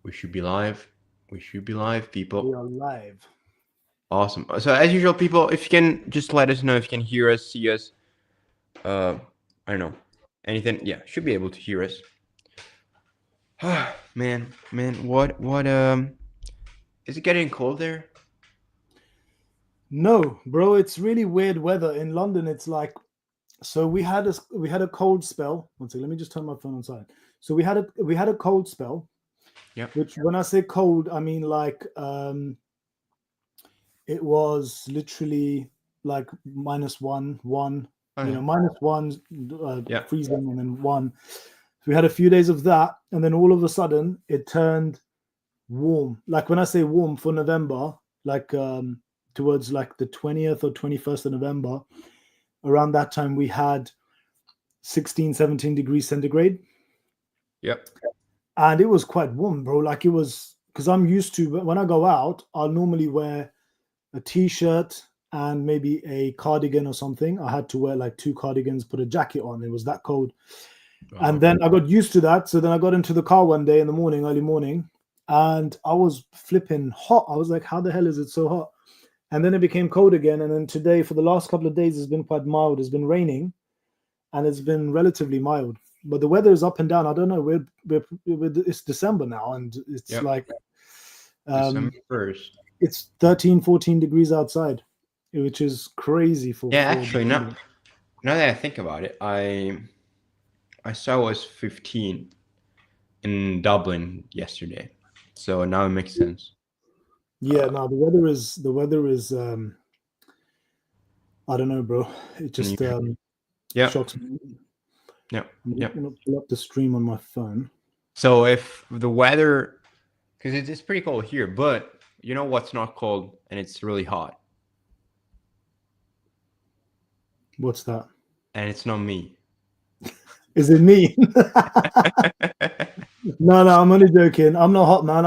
We should be live. We should be live, people. We are live. Awesome. So as usual, people, if you can just let us know if you can hear us, see us. I don't know. Anything. Yeah, should be able to hear us. man, what is it getting cold there? No, bro, it's really weird weather in London. It's like, so we had a cold spell. One second, let me just turn my phone on silent. So we had a cold spell. Yeah. Which, when I say cold, I mean like it was literally like -1, -1, freezing, and then 1. So we had a few days of that, and then all of a sudden it turned warm. Like when I say warm for November, like towards like the 20th or 21st of November, around that time we had 16, 17 degrees centigrade. Yep. And it was quite warm, bro. Like it was, because I'm used to, when I go out, I'll normally wear a t-shirt and maybe a cardigan or something. I had to wear like 2 cardigans, put a jacket on. It was that cold. And then I got used to that. So then I got into the car one day in the morning, early morning, and I was flipping hot. I was like, how the hell is it so hot? And then it became cold again. And then today, for the last couple of days, it's been quite mild. It's been raining and it's been relatively mild. But the weather is up and down. I don't know. It's December now, and it's like December 1st. It's 13, 14 degrees outside, which is crazy for. Actually, now that I think about it, I saw it was 15 in Dublin yesterday, so now it makes sense. Yeah, no, the weather is. I don't know, bro. It just shocks me. Yeah. I'm gonna pull up the stream on my phone. So if the weather, because it's pretty cold here, but you know what's not cold and it's really hot? What's that? And it's not me. Is it me? No, I'm only joking. I'm not hot, man.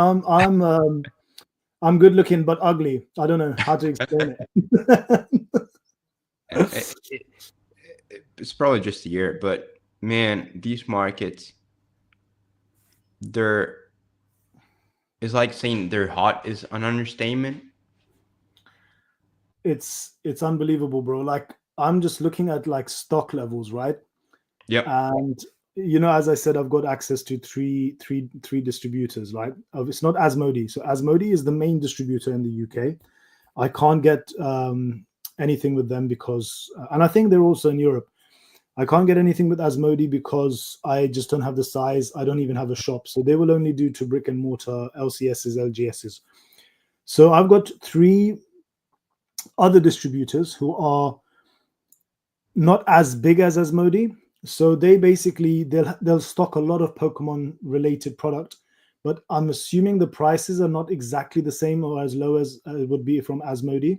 I'm good looking but ugly. I don't know how to explain it. It's probably just a year, but man, these markets, it's like saying they're hot is an understatement. It's unbelievable, bro. Like I'm just looking at like stock levels, right? Yep. And as I said, I've got access to three distributors, right? It's not Asmodee. So Asmodee is the main distributor in the UK. I can't get anything with them because, and I think they're also in Europe. I can't get anything with Asmodee because I just don't have the size. I don't even have a shop. So they will only do to brick and mortar, LCSs, LGSs. So I've got 3 other distributors who are not as big as Asmodee. So they basically, they'll stock a lot of Pokemon related product, but I'm assuming the prices are not exactly the same or as low as it would be from Asmodee.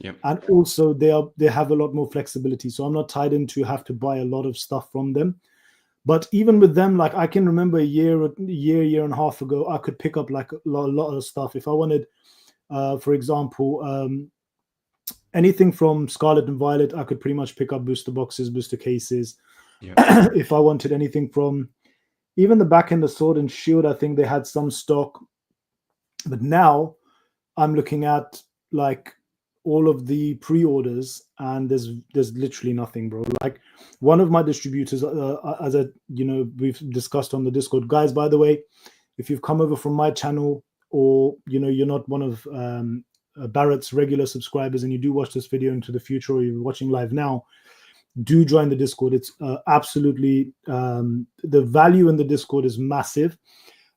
Yep. And also they have a lot more flexibility. So I'm not tied into have to buy a lot of stuff from them. But even with them, like I can remember a year and a half ago, I could pick up like a lot of stuff. If I wanted, for example, anything from Scarlet and Violet, I could pretty much pick up booster boxes, booster cases. Yep. If I wanted anything from even the back end of Sword and Shield, I think they had some stock. But now I'm looking at like all of the pre-orders and there's literally nothing, bro. Like one of my distributors, as we've discussed on the Discord, guys, by the way, if you've come over from my channel or you're not one of Barrett's regular subscribers and you do watch this video into the future or you're watching live now, do join the Discord. It's absolutely the value in the Discord is massive.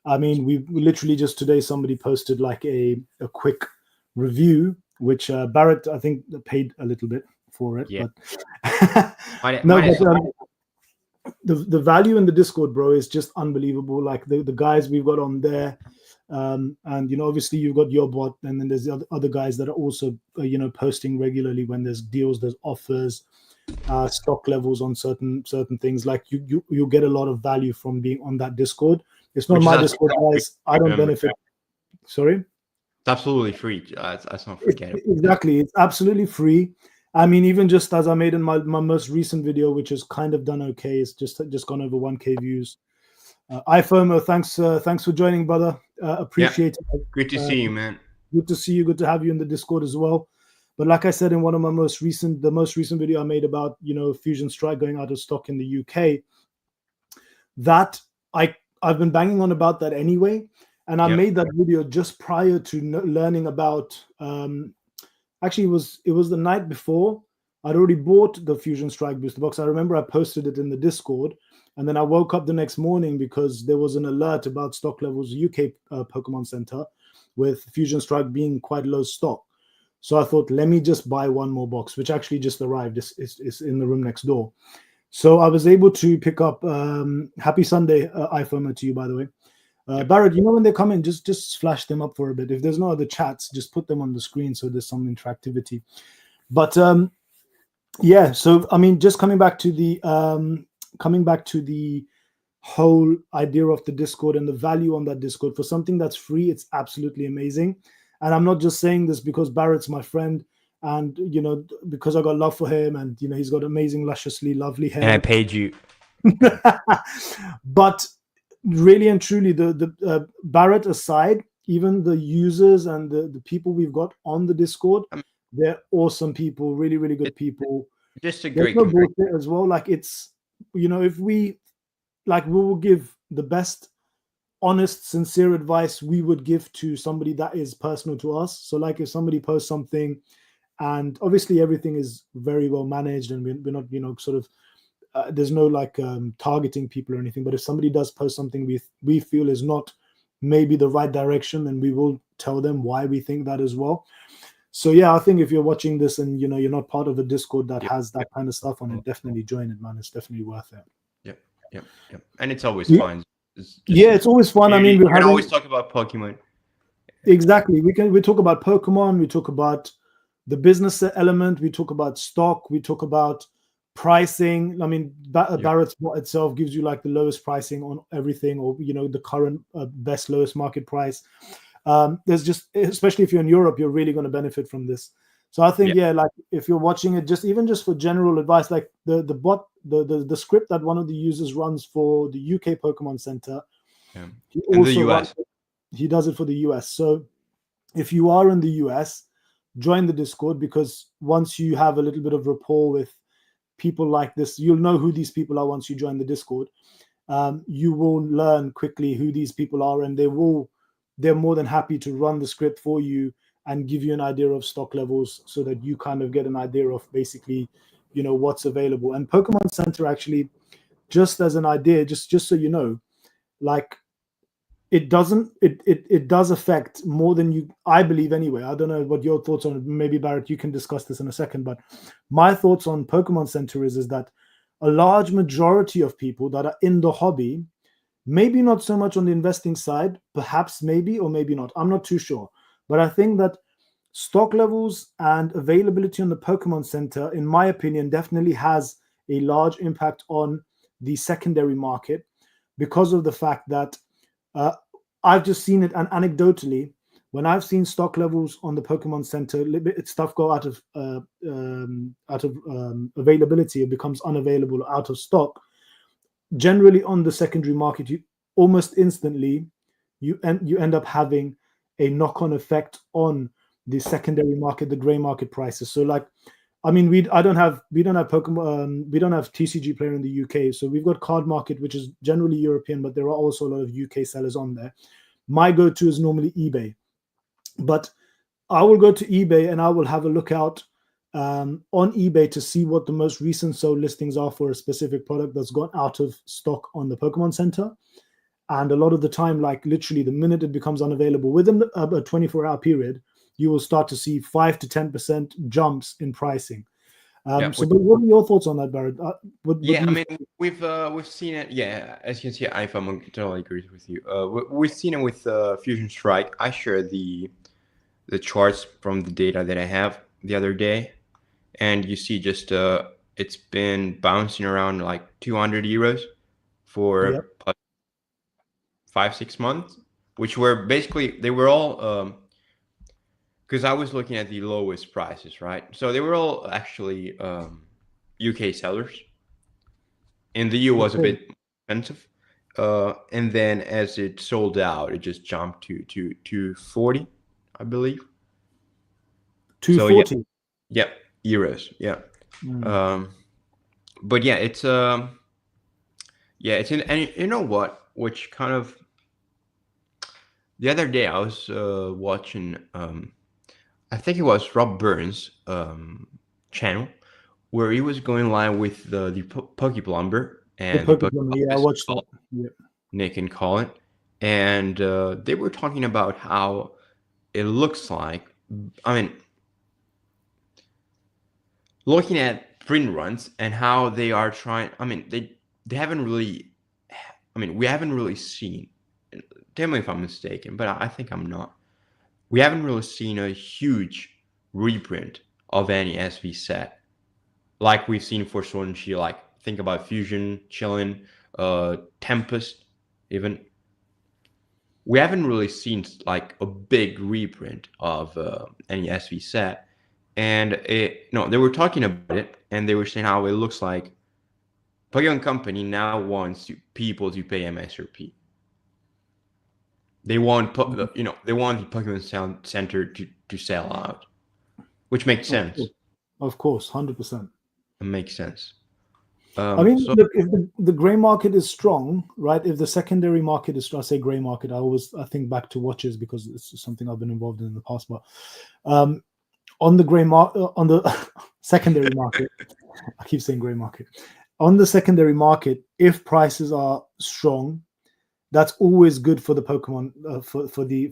I mean, we literally just today somebody posted like a quick review, which Barrett I think paid a little bit for it. Yeah. But the value in the Discord, bro, is just unbelievable. Like the guys we've got on there, and obviously you've got your bot, and then there's the other guys that are also posting regularly when there's deals, there's offers, stock levels on certain things. Like you get a lot of value from being on that Discord. It's not my Discord, guys. I don't benefit. Sorry? It's absolutely free. Let's not forget it. Exactly. It's absolutely free. I mean, even just as I made in my most recent video, which has kind of done okay, it's just gone over 1K views. iFomo, thanks for joining, brother. Appreciate it. Good to see you, man. Good to see you. Good to have you in the Discord as well. But like I said in one of my most recent video I made about Fusion Strike going out of stock in the UK, that I've been banging on about that anyway, and I made that video just prior to learning about. Actually, it was the night before. I'd already bought the Fusion Strike booster box. I remember I posted it in the Discord, and then I woke up the next morning because there was an alert about stock levels UK Pokemon Center, with Fusion Strike being quite low stock. So I thought, let me just buy one more box, which actually just arrived. It's in the room next door. So I was able to pick up. Happy Sunday, iPhone to you, by the way. Barrett, when they come in, just flash them up for a bit. If there's no other chats, just put them on the screen so there's some interactivity. But yeah, so I mean, just coming back to the whole idea of the Discord and the value on that Discord, for something that's free, it's absolutely amazing. And I'm not just saying this because Barrett's my friend and because I got love for him, and he's got amazing, lusciously lovely hair. And I paid you. But really and truly, the Barrett aside, even the users and the people we've got on the Discord, they're awesome people, really, really good people. Just a great bullshit as well. Like, it's if we will give the best, honest, sincere advice we would give to somebody that is personal to us. So like, if somebody posts something, and obviously everything is very well managed, and we're not sort of there's no targeting people or anything, but if somebody does post something we feel is not maybe the right direction, then we will tell them why we think that as well. So yeah, I think if you're watching this and you're not part of a Discord that has that kind of stuff on it, definitely join it, man. It's definitely worth it. Yep. And it's always fun. It's always fun. I mean, we can always talk about Pokemon. Exactly. We talk about Pokemon, we talk about the business element, we talk about stock, we talk about pricing. I mean, Barrett's bot itself gives you the lowest pricing on everything, or the current best lowest market price. There's just, especially if you're in Europe, you're really going to benefit from this. So I think if you're watching it, just for general advice, like the bot, the script that one of the users runs for the UK Pokemon Center, in the US, he does it for the US. So if you are in the US, join the Discord, because once you have a little bit of rapport with people like this, you'll know who these people are once you join the Discord. You will learn quickly who these people are, and they're more than happy to run the script for you and give you an idea of stock levels, so that you kind of get an idea of basically what's available. And Pokemon Center, actually, just as an idea, just so you know, it does affect more than you, I believe anyway. I don't know what your thoughts on it. Maybe Barrett, you can discuss this in a second, but my thoughts on Pokemon Center is that a large majority of people that are in the hobby, maybe not so much on the investing side, perhaps maybe or maybe not, I'm not too sure, but I think that stock levels and availability on the Pokemon Center, in my opinion, definitely has a large impact on the secondary market, because of the fact that I've just seen it, and anecdotally, when I've seen stock levels on the Pokemon Center, stuff go out of availability, it becomes unavailable, out of stock. Generally, on the secondary market, you almost instantly you end up having a knock-on effect on the secondary market, the gray market prices. So I mean, we don't have Pokemon, we don't have TCG Player in the UK, so we've got Card Market, which is generally European, but there are also a lot of UK sellers on there. My go-to is normally eBay, but I will go to eBay and I will have a look out on eBay to see what the most recent sold listings are for a specific product that's gone out of stock on the Pokemon Center. And a lot of the time, literally the minute it becomes unavailable, within a 24-hour period, you will start to see 5 to 10% jumps in pricing. But what are your thoughts on that, Barrett? I mean, we've seen it. Yeah, as you can see, I totally agree with you. We've seen it with Fusion Strike. I share the charts from the data that I have the other day, and you see just it's been bouncing around 200 euros for 5-6 months, which were basically, they were all because I was looking at the lowest prices, right? So they were all actually UK sellers. In the EU was a bit expensive. and then as it sold out, it just jumped to 240, I believe. So yeah, 240. yeah, euros, yeah. Mm. But yeah, it's yeah, it's in, and you know what? Which kind of the other day I was watching, I think it was Rob Burns' channel, where he was going live with the Pokeplumber The and the Pokemon, yeah, I Pokeoffice, watched that. Yeah. Nick and Colin, and they were talking about how it looks like. I mean, looking at print runs and how they are trying. I mean, they haven't really. I mean, we haven't really seen. Tell me if I'm mistaken, but I think I'm not. We haven't really seen a huge reprint of any SV set like we've seen for Sword and Shield. Like think about Fusion, Chillin, Tempest, even. We haven't really seen like a big reprint of any SV set, and they were talking about it, and they were saying how it looks like Pokemon Company now wants people to pay MSRP. They want they want the Pokemon Center to sell out, which makes sense. Of course, 100%. It makes sense. I mean, So look, if the gray market is strong, right? If the secondary market is strong, I say gray market, I think back to watches because it's something I've been involved in the past. But on the gray market, on the secondary market, I keep saying gray market. On the secondary market, if prices are strong, that's always good for the Pokemon for the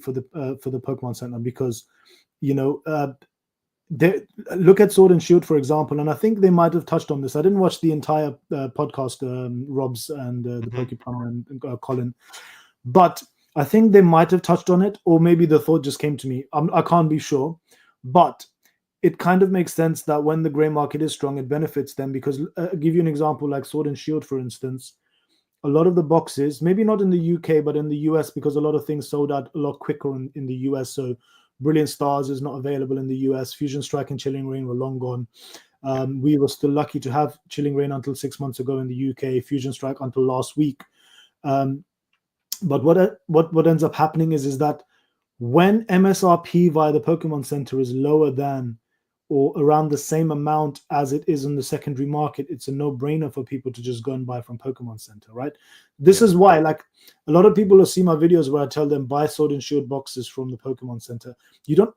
Pokemon Center because you know they look at Sword and Shield, for example, and I think they might have touched on this. I didn't watch the entire podcast, Rob's and the Pokeplanner and Colin, but I think they might have touched on it, or maybe the thought just came to me. I can't be sure, but it kind of makes sense that when the gray market is strong, it benefits them because I'll give you an example like Sword and Shield, for instance. A lot of the boxes, maybe not in the UK, but in the US, because a lot of things sold out a lot quicker in the US. So Brilliant Stars is not available in the US. Fusion Strike and Chilling Reign were long gone. We were still lucky to have Chilling Reign until 6 months ago in the UK, Fusion Strike until last week. But what ends up happening is that when MSRP via the Pokemon Center is lower than or around the same amount as it is in the secondary market, it's a no-brainer for people to just go and buy from Pokemon Center, right? This is why, like, a lot of people will see my videos where I tell them buy Sword and Shield boxes from the Pokemon Center. You don't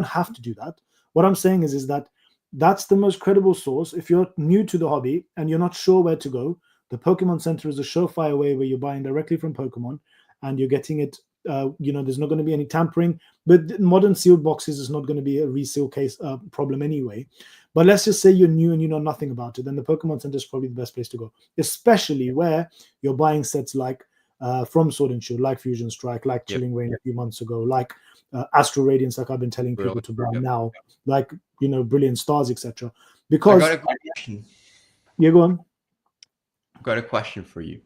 have to do that. What I'm saying is that that's the most credible source. If you're new to the hobby and you're not sure where to go, the Pokemon Center is a surefire way where you're buying directly from Pokemon and you're getting it. There's not going to be any tampering, but modern sealed boxes is not going to be a resale case problem anyway. But let's just say you're new and you know nothing about it, then the Pokemon Center is probably the best place to go, especially where you're buying sets like from Sword and Shield, like Fusion Strike, like Chilling Reign a few months ago, like Astral Radiance, like I've been telling people to buy now, like Brilliant Stars, etc. Because I got a question. Yeah, go on. I've got a question for you.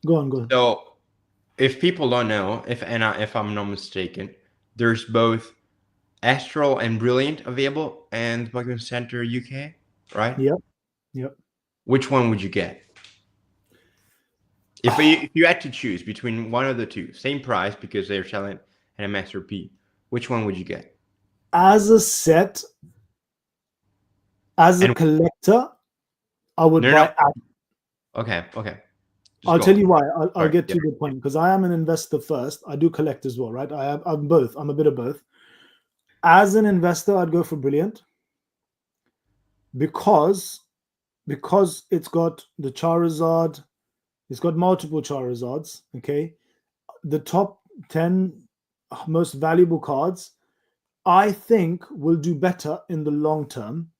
Go on. So, if people don't know, if I'm not mistaken, there's both Astral and Brilliant available and Pokemon Center UK, right? Yep. Which one would you get? If you had to choose between one of the two, same price because they're selling an MSRP, which one would you get? As a set, as a collector, I would buy. Okay. I'll tell you why. I'll get to the point because I am an investor first. I do collect as well, right? I'm both. I'm a bit of both. As an investor, I'd go for Brilliant because it's got the Charizard. It's got multiple Charizards. Okay, the top 10 most valuable cards, I think, will do better in the long term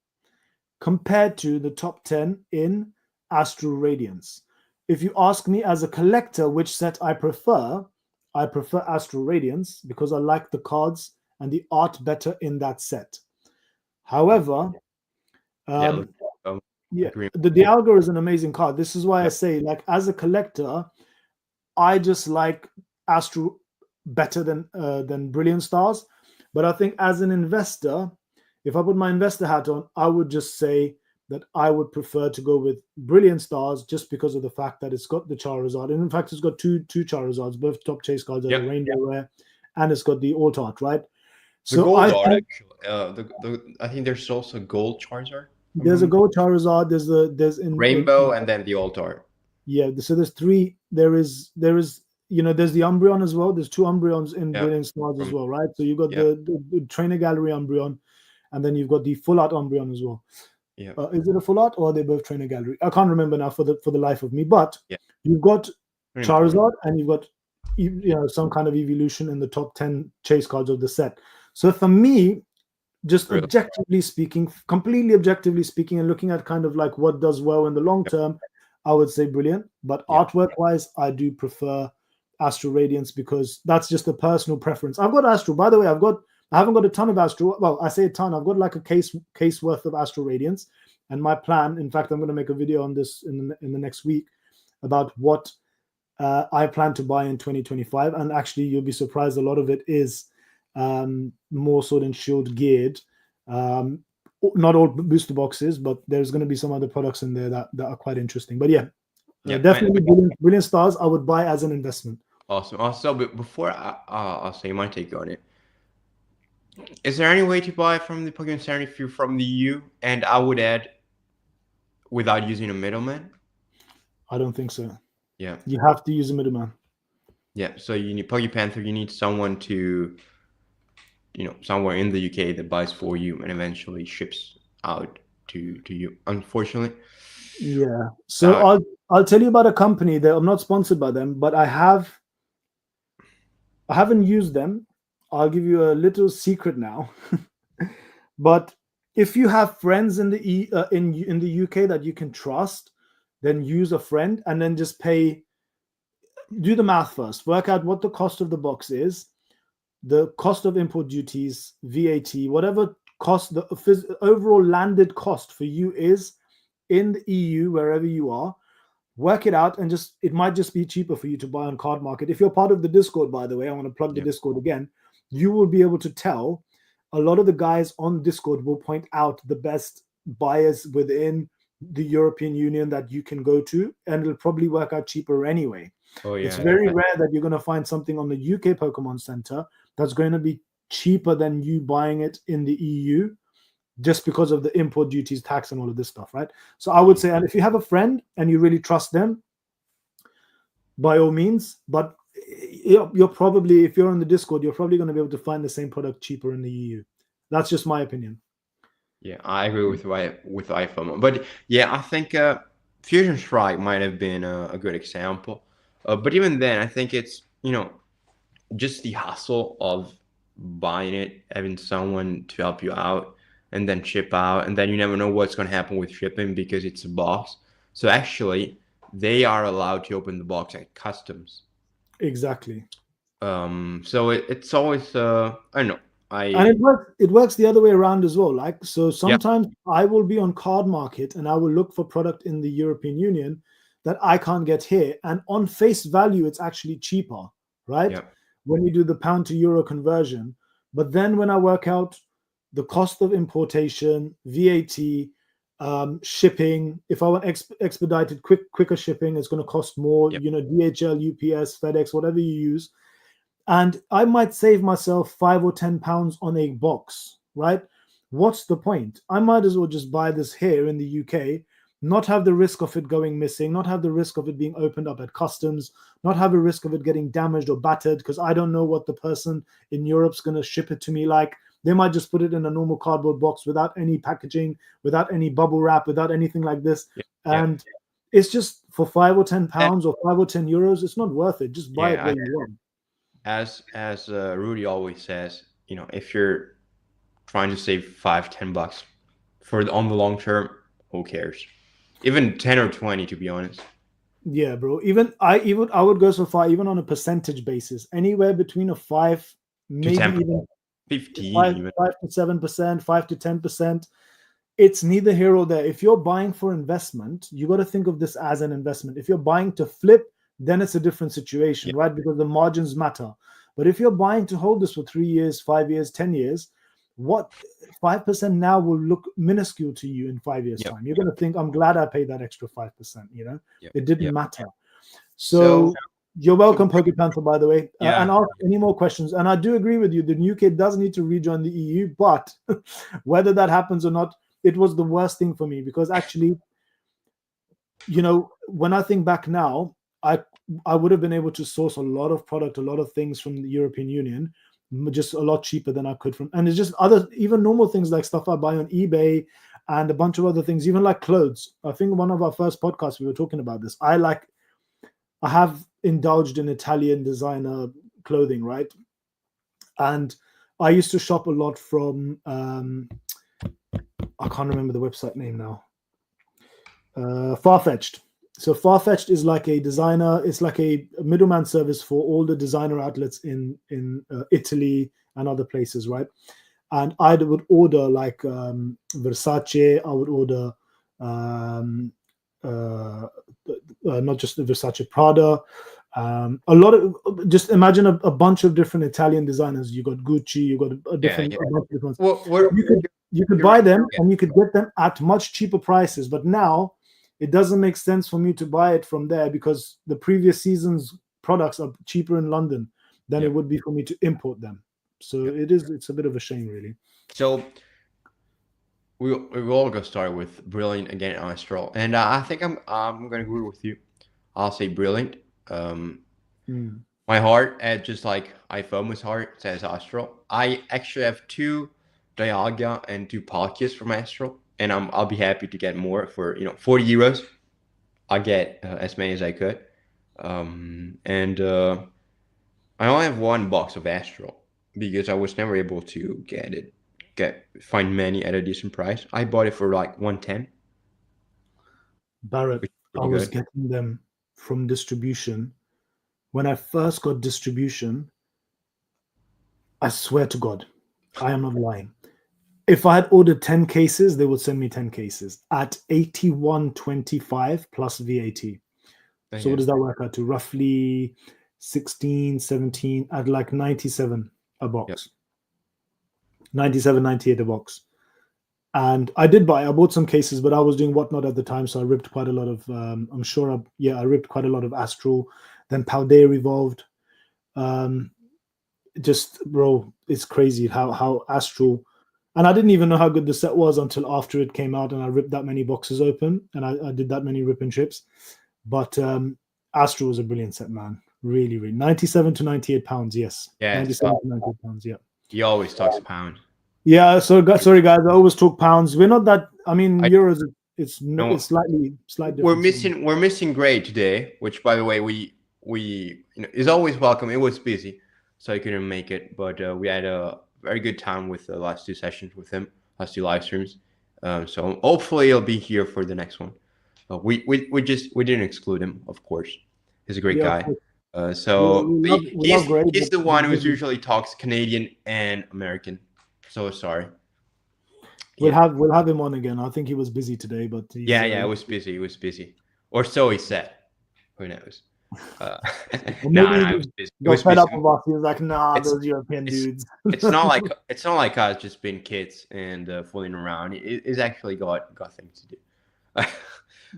compared to the top 10 in Astral Radiance. If you ask me as a collector which set I prefer Astral Radiance because I like the cards and the art better in that set. However, the Dialga is an amazing card. This is why I say, like, as a collector, I just like Astral better than Brilliant Stars. But I think as an investor, if I put my investor hat on, I would just say that I would prefer to go with Brilliant Stars just because of the fact that it's got the Charizard. And in fact, it's got two Charizards, both top chase cards are the Rainbow Rare, and it's got the Alt Art, right? The gold art, actually. I think there's also gold Charizard. There's a gold Charizard. There's in Rainbow, and then the Alt Art. Yeah, so there's three. There's there's the Umbreon as well. There's two Umbreons in Brilliant Stars as well, right? So you've got the Trainer Gallery Umbreon, and then you've got the Full Art Umbreon as well. Yeah. Is it a Full Art or are they both Trainer Gallery? I can't remember now for the life of me. But you've got Charizard and you've got some kind of evolution in the top 10 chase cards of the set. So for me, just objectively speaking, completely objectively speaking, and looking at kind of like what does well in the long term, I would say Brilliant. But artwork wise, I do prefer Astral Radiance because that's just a personal preference. I've got Astral, by the way. I haven't got a ton of Astral. Well, I say a ton. I've got like a case worth of Astral Radiance. And my plan, in fact, I'm going to make a video on this in the next week about what I plan to buy in 2025. And actually, you'll be surprised. A lot of it is more Sword and Shield geared. Not all booster boxes, but there's going to be some other products in there that are quite interesting. But definitely Brilliant Stars I would buy as an investment. Awesome. Also, but before I'll say my take on it, is there any way to buy from the Pokemon Center if you're from the EU? And I would add, without using a middleman? I don't think so. Yeah. You have to use a middleman. Yeah. So you need PokePanther. You need someone to, somewhere in the UK that buys for you and eventually ships out to you. Unfortunately. Yeah. So I'll tell you about a company that I'm not sponsored by them, but I haven't used them. I'll give you a little secret now. But if you have friends in the in the UK that you can trust, then use a friend and then just pay. Do the math first. Work out what the cost of the box is, the cost of import duties, VAT, whatever cost the overall landed cost for you is in the EU, wherever you are. Work it out and it might just be cheaper for you to buy on Card Market. If you're part of the Discord, by the way, I want to plug the Discord again. You will be able to tell. A lot of the guys on Discord will point out the best buyers within the European Union that you can go to, and it'll probably work out cheaper anyway. Oh, yeah. It's very rare that you're going to find something on the UK Pokemon Center that's going to be cheaper than you buying it in the EU, just because of the import duties, tax, and all of this stuff, right? So I would say, and if you have a friend and you really trust them, by all means, but you're probably, if you're on the Discord, you're probably going to be able to find the same product cheaper in the EU. That's just my opinion. Yeah, I agree with iPhone. But yeah, I think Fusion Strike might have been a good example. But even then, I think it's, just the hassle of buying it, having someone to help you out, and then ship out, and then you never know what's going to happen with shipping because it's a box. So actually, they are allowed to open the box at customs. Exactly. So it's always I don't know. And it works the other way around as well. Like, so sometimes I will be on Card Market and I will look for product in the European Union that I can't get here, and on face value it's actually cheaper, right? When you do the pound to euro conversion. But then when I work out the cost of importation, VAT, shipping, if I want expedited quicker shipping, it's going to cost more. DHL, UPS, FedEx, whatever you use, and I might save myself £5 or £10 on a box, right? What's the point? I might as well just buy this here in the UK, not have the risk of it going missing, not have the risk of it being opened up at customs, not have a risk of it getting damaged or battered, because I don't know what the person in Europe's going to ship it to me like. They might just put it in a normal cardboard box without any packaging, without any bubble wrap, without anything like this. And it's just for £5 or £10 or €5 or €10, it's not worth it. Just buy it where you want. As Rudy always says, if you're trying to save $5-10 on the long term, who cares? Even 10 or 20, to be honest. Yeah, bro. I would go so far, even on a percentage basis, anywhere between a 5, maybe even 15, 5 to 7%, 5 to 10%. It's neither here or there. If you're buying for investment, you got to think of this as an investment. If you're buying to flip, then it's a different situation, right? Because the margins matter. But if you're buying to hold this for 3 years, 5 years, 10 years, what 5% now will look minuscule to you in 5 years' Yep. time. You're going to think, I'm glad I paid that extra 5%. You know, Yep. it didn't Yep. matter. So you're welcome, PokePanther, by the way. Yeah. And ask any more questions. And I do agree with you. The UK does need to rejoin the EU, but whether that happens or not, it was the worst thing for me, because actually, you know, when I think back now, I would have been able to source a lot of product, a lot of things from the European Union, just a lot cheaper than I could from, and it's just other, even normal things like stuff I buy on eBay and a bunch of other things, even like clothes. I think one of our first podcasts we were talking about this. I have indulged in Italian designer clothing, right? And I used to shop a lot from I can't remember the website name now. Farfetched. So Farfetched is like a designer. It's like a middleman service for all the designer outlets in Italy and other places, right? And I would order like Versace. I would order not just the Versace, Prada. A lot of, just imagine a bunch of different Italian designers. You got Gucci. You got a different. Yeah. A bunch of different Well, you could buy them and you could get them at much cheaper prices. But now it doesn't make sense for me to buy it from there, because the previous season's products are cheaper in London than it would be for me to import them. So it's a bit of a shame, really. So we all go start with Brilliant again, Astral, and I think I'm gonna agree with you. I'll say Brilliant. My heart, just like iFOMO's heart, says Astral. I actually have 2 Dialga and 2 Palkias from Astral, and I'll be happy to get more for 40 euros. I'll get as many as I could, and I only have 1 box of Astral because I was never able to find many at a decent price. I bought it for like 110. Barrett, I was getting them from distribution. When I first got distribution, I swear to God, I am not lying. If I had ordered 10 cases, they would send me 10 cases at 81.25 plus VAT. So what does that work out to? Roughly 16, 17, at like 97 a box. 97, 98 a box. And I bought some cases, but I was doing Whatnot at the time, so I ripped quite a lot of, I ripped quite a lot of Astral. Then Paldea evolved. Just, bro, it's crazy how Astral, and I didn't even know how good the set was until after it came out, and I ripped that many boxes open, and I did that many rip and chips. But Astral was a brilliant set, man. Really, really. 97 to 98 pounds, yes. Yeah. 97 to 98 pounds, yeah. He always talks pound. Yeah, so sorry guys, I always talk pounds. We're not that. I mean, euros. It's slightly different. We're missing Gray today, which, by the way, we is always welcome. It was busy, so he couldn't make it, but we had a very good time with the last 2 sessions with him, last 2 live streams. So hopefully he'll be here for the next one. We didn't exclude him, of course. He's a great guy. He's the one who usually talks Canadian and American. So sorry. We'll have him on again. I think he was busy today, but it was busy. He was busy, or so he said. Who knows? No, I was busy. He was fed up with us. He was like, "Nah, those European dudes." it's not like us just being kids and fooling around. It's actually got things to do.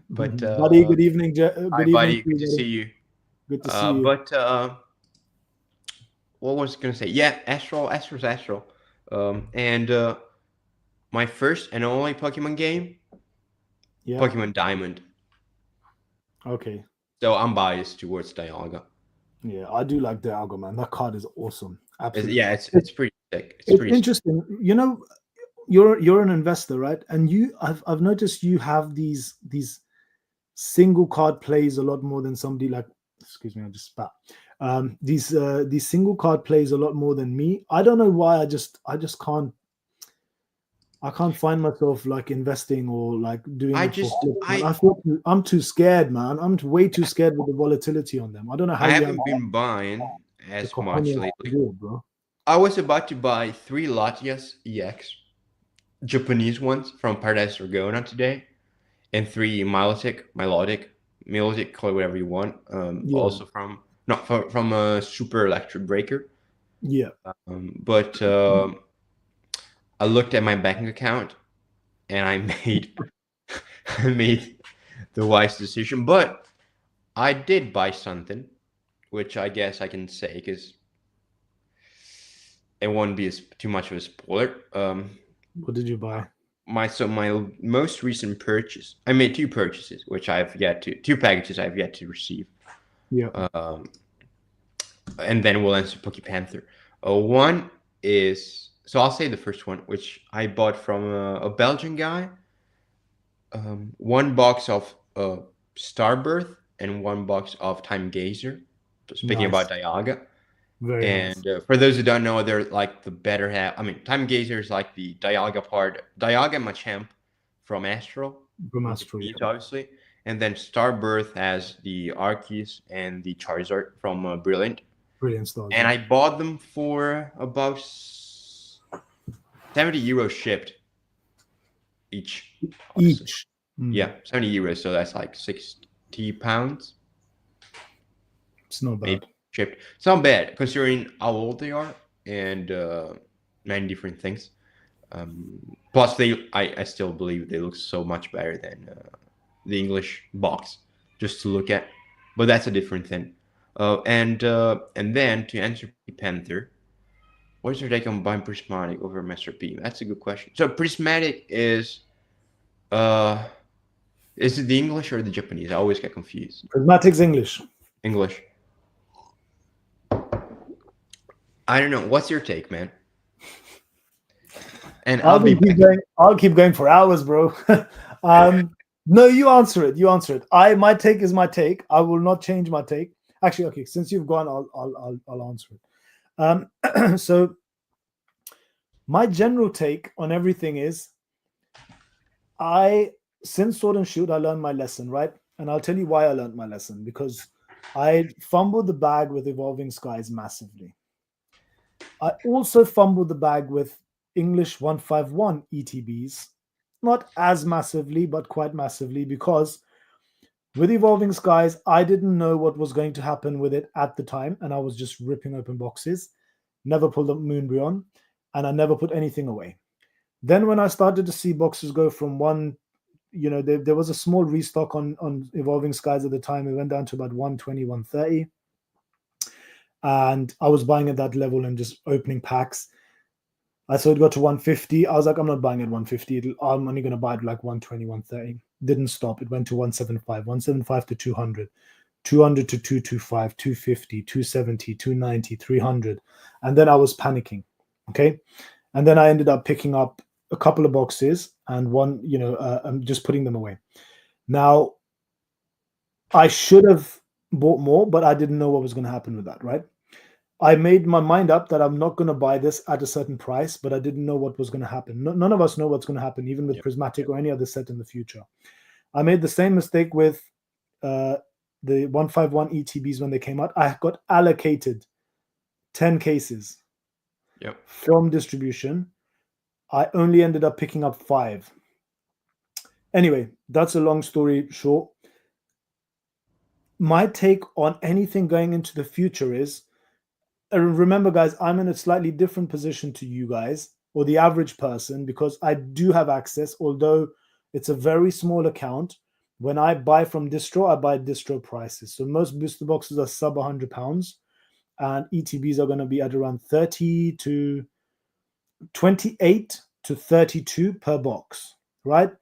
But buddy, good evening. Hi, buddy. Good to see you. Good to see you. But what was I gonna say? Yeah, Astral's Astral. And my first and only Pokemon game, Pokemon Diamond. Okay. So I'm biased towards Dialga. Yeah, I do like Dialga, man. That card is awesome. Absolutely. It's pretty sick. It's pretty interesting. Sick. You know, you're an investor, right? And I've noticed you have these single card plays a lot more than somebody like. Excuse me, I just spat. These single card plays a lot more than me. I don't know why. I just can't. I can't find myself like investing or like doing. I'm too scared, man. I'm way too scared with the volatility on them. I don't know how. I haven't been buying as much lately. Bro. I was about to buy 3 Latias EX, Japanese ones from Paradise Dragona today, and 3 Milotic, call it whatever you want. Also from a Super Electric Breaker. Yeah. But I looked at my bank account and I made I made the wise decision. But I did buy something, which I guess I can say because it won't be too much of a spoiler. What did you buy? My most recent purchase, I made two purchases, which two packages I've yet to receive. Yeah. And then we'll answer Poke Panther. One is, so I'll say the first one, which I bought from a Belgian guy. One box of Starbirth and one box of Time Gazer. Speaking about Dialga. Very and nice. For those who don't know, they're like the better half. I mean, Time Gazer is like the Dialga part. Dialga Machamp from Astral. From Astral, obviously. And then Starbirth has the Arceus and the Charizard from Brilliant. Brilliant Stars. And I bought them for about 70 euros shipped each. Each. Yeah, 70 euros. So that's like 60 pounds. It's not bad. Maybe shipped. It's not bad considering how old they are and many different things. Plus, I still believe they look so much better than the English box just to look at. But that's a different thing. And then to answer Panther, what is your take on buying Prismatic over MSRP? That's a good question. So Prismatic is it the English or the Japanese? I always get confused. Prismatic's English. English. I don't know. What's your take, man? And I'll keep going for hours, bro. No, you answer it. My take is my take. I will not change my take. Actually, okay. Since you've gone, I'll answer it. So my general take on everything is, since Sword and Shield, I learned my lesson, right? And I'll tell you why I learned my lesson, because I fumbled the bag with Evolving Skies massively. I also fumbled the bag with English 151 ETBs, not as massively, but quite massively, because with Evolving Skies, I didn't know what was going to happen with it at the time, and I was just ripping open boxes, never pulled up Moonbryon, and I never put anything away. Then when I started to see boxes go from one, there was a small restock on Evolving Skies at the time. It went down to about 120, 130. And I was buying at that level and just opening packs. I saw it got to 150. I was like, I'm not buying at 150. I'm only going to buy it like 120, 130. Didn't stop. It went to 175 to 200, 200 to 225, 250, 270, 290, 300. And then I was panicking. Okay. And then I ended up picking up a couple of boxes and one, I'm just putting them away. Now, I should have bought more, but I didn't know what was going to happen with that, right? I made my mind up that I'm not going to buy this at a certain price, but I didn't know what was going to happen. None of us know what's going to happen, even with Prismatic or any other set in the future. I made the same mistake with the 151 ETBs when they came out. I got allocated 10 cases from distribution. I only ended up picking up 5. Anyway, that's a long story short. My take on anything going into the future is, remember, guys, I'm in a slightly different position to you guys or the average person, because I do have access, although it's a very small account. When I buy from distro, I buy distro prices. So most booster boxes are sub £100, and ETBs are going to be at around 30 to 28 to 32 per box, right?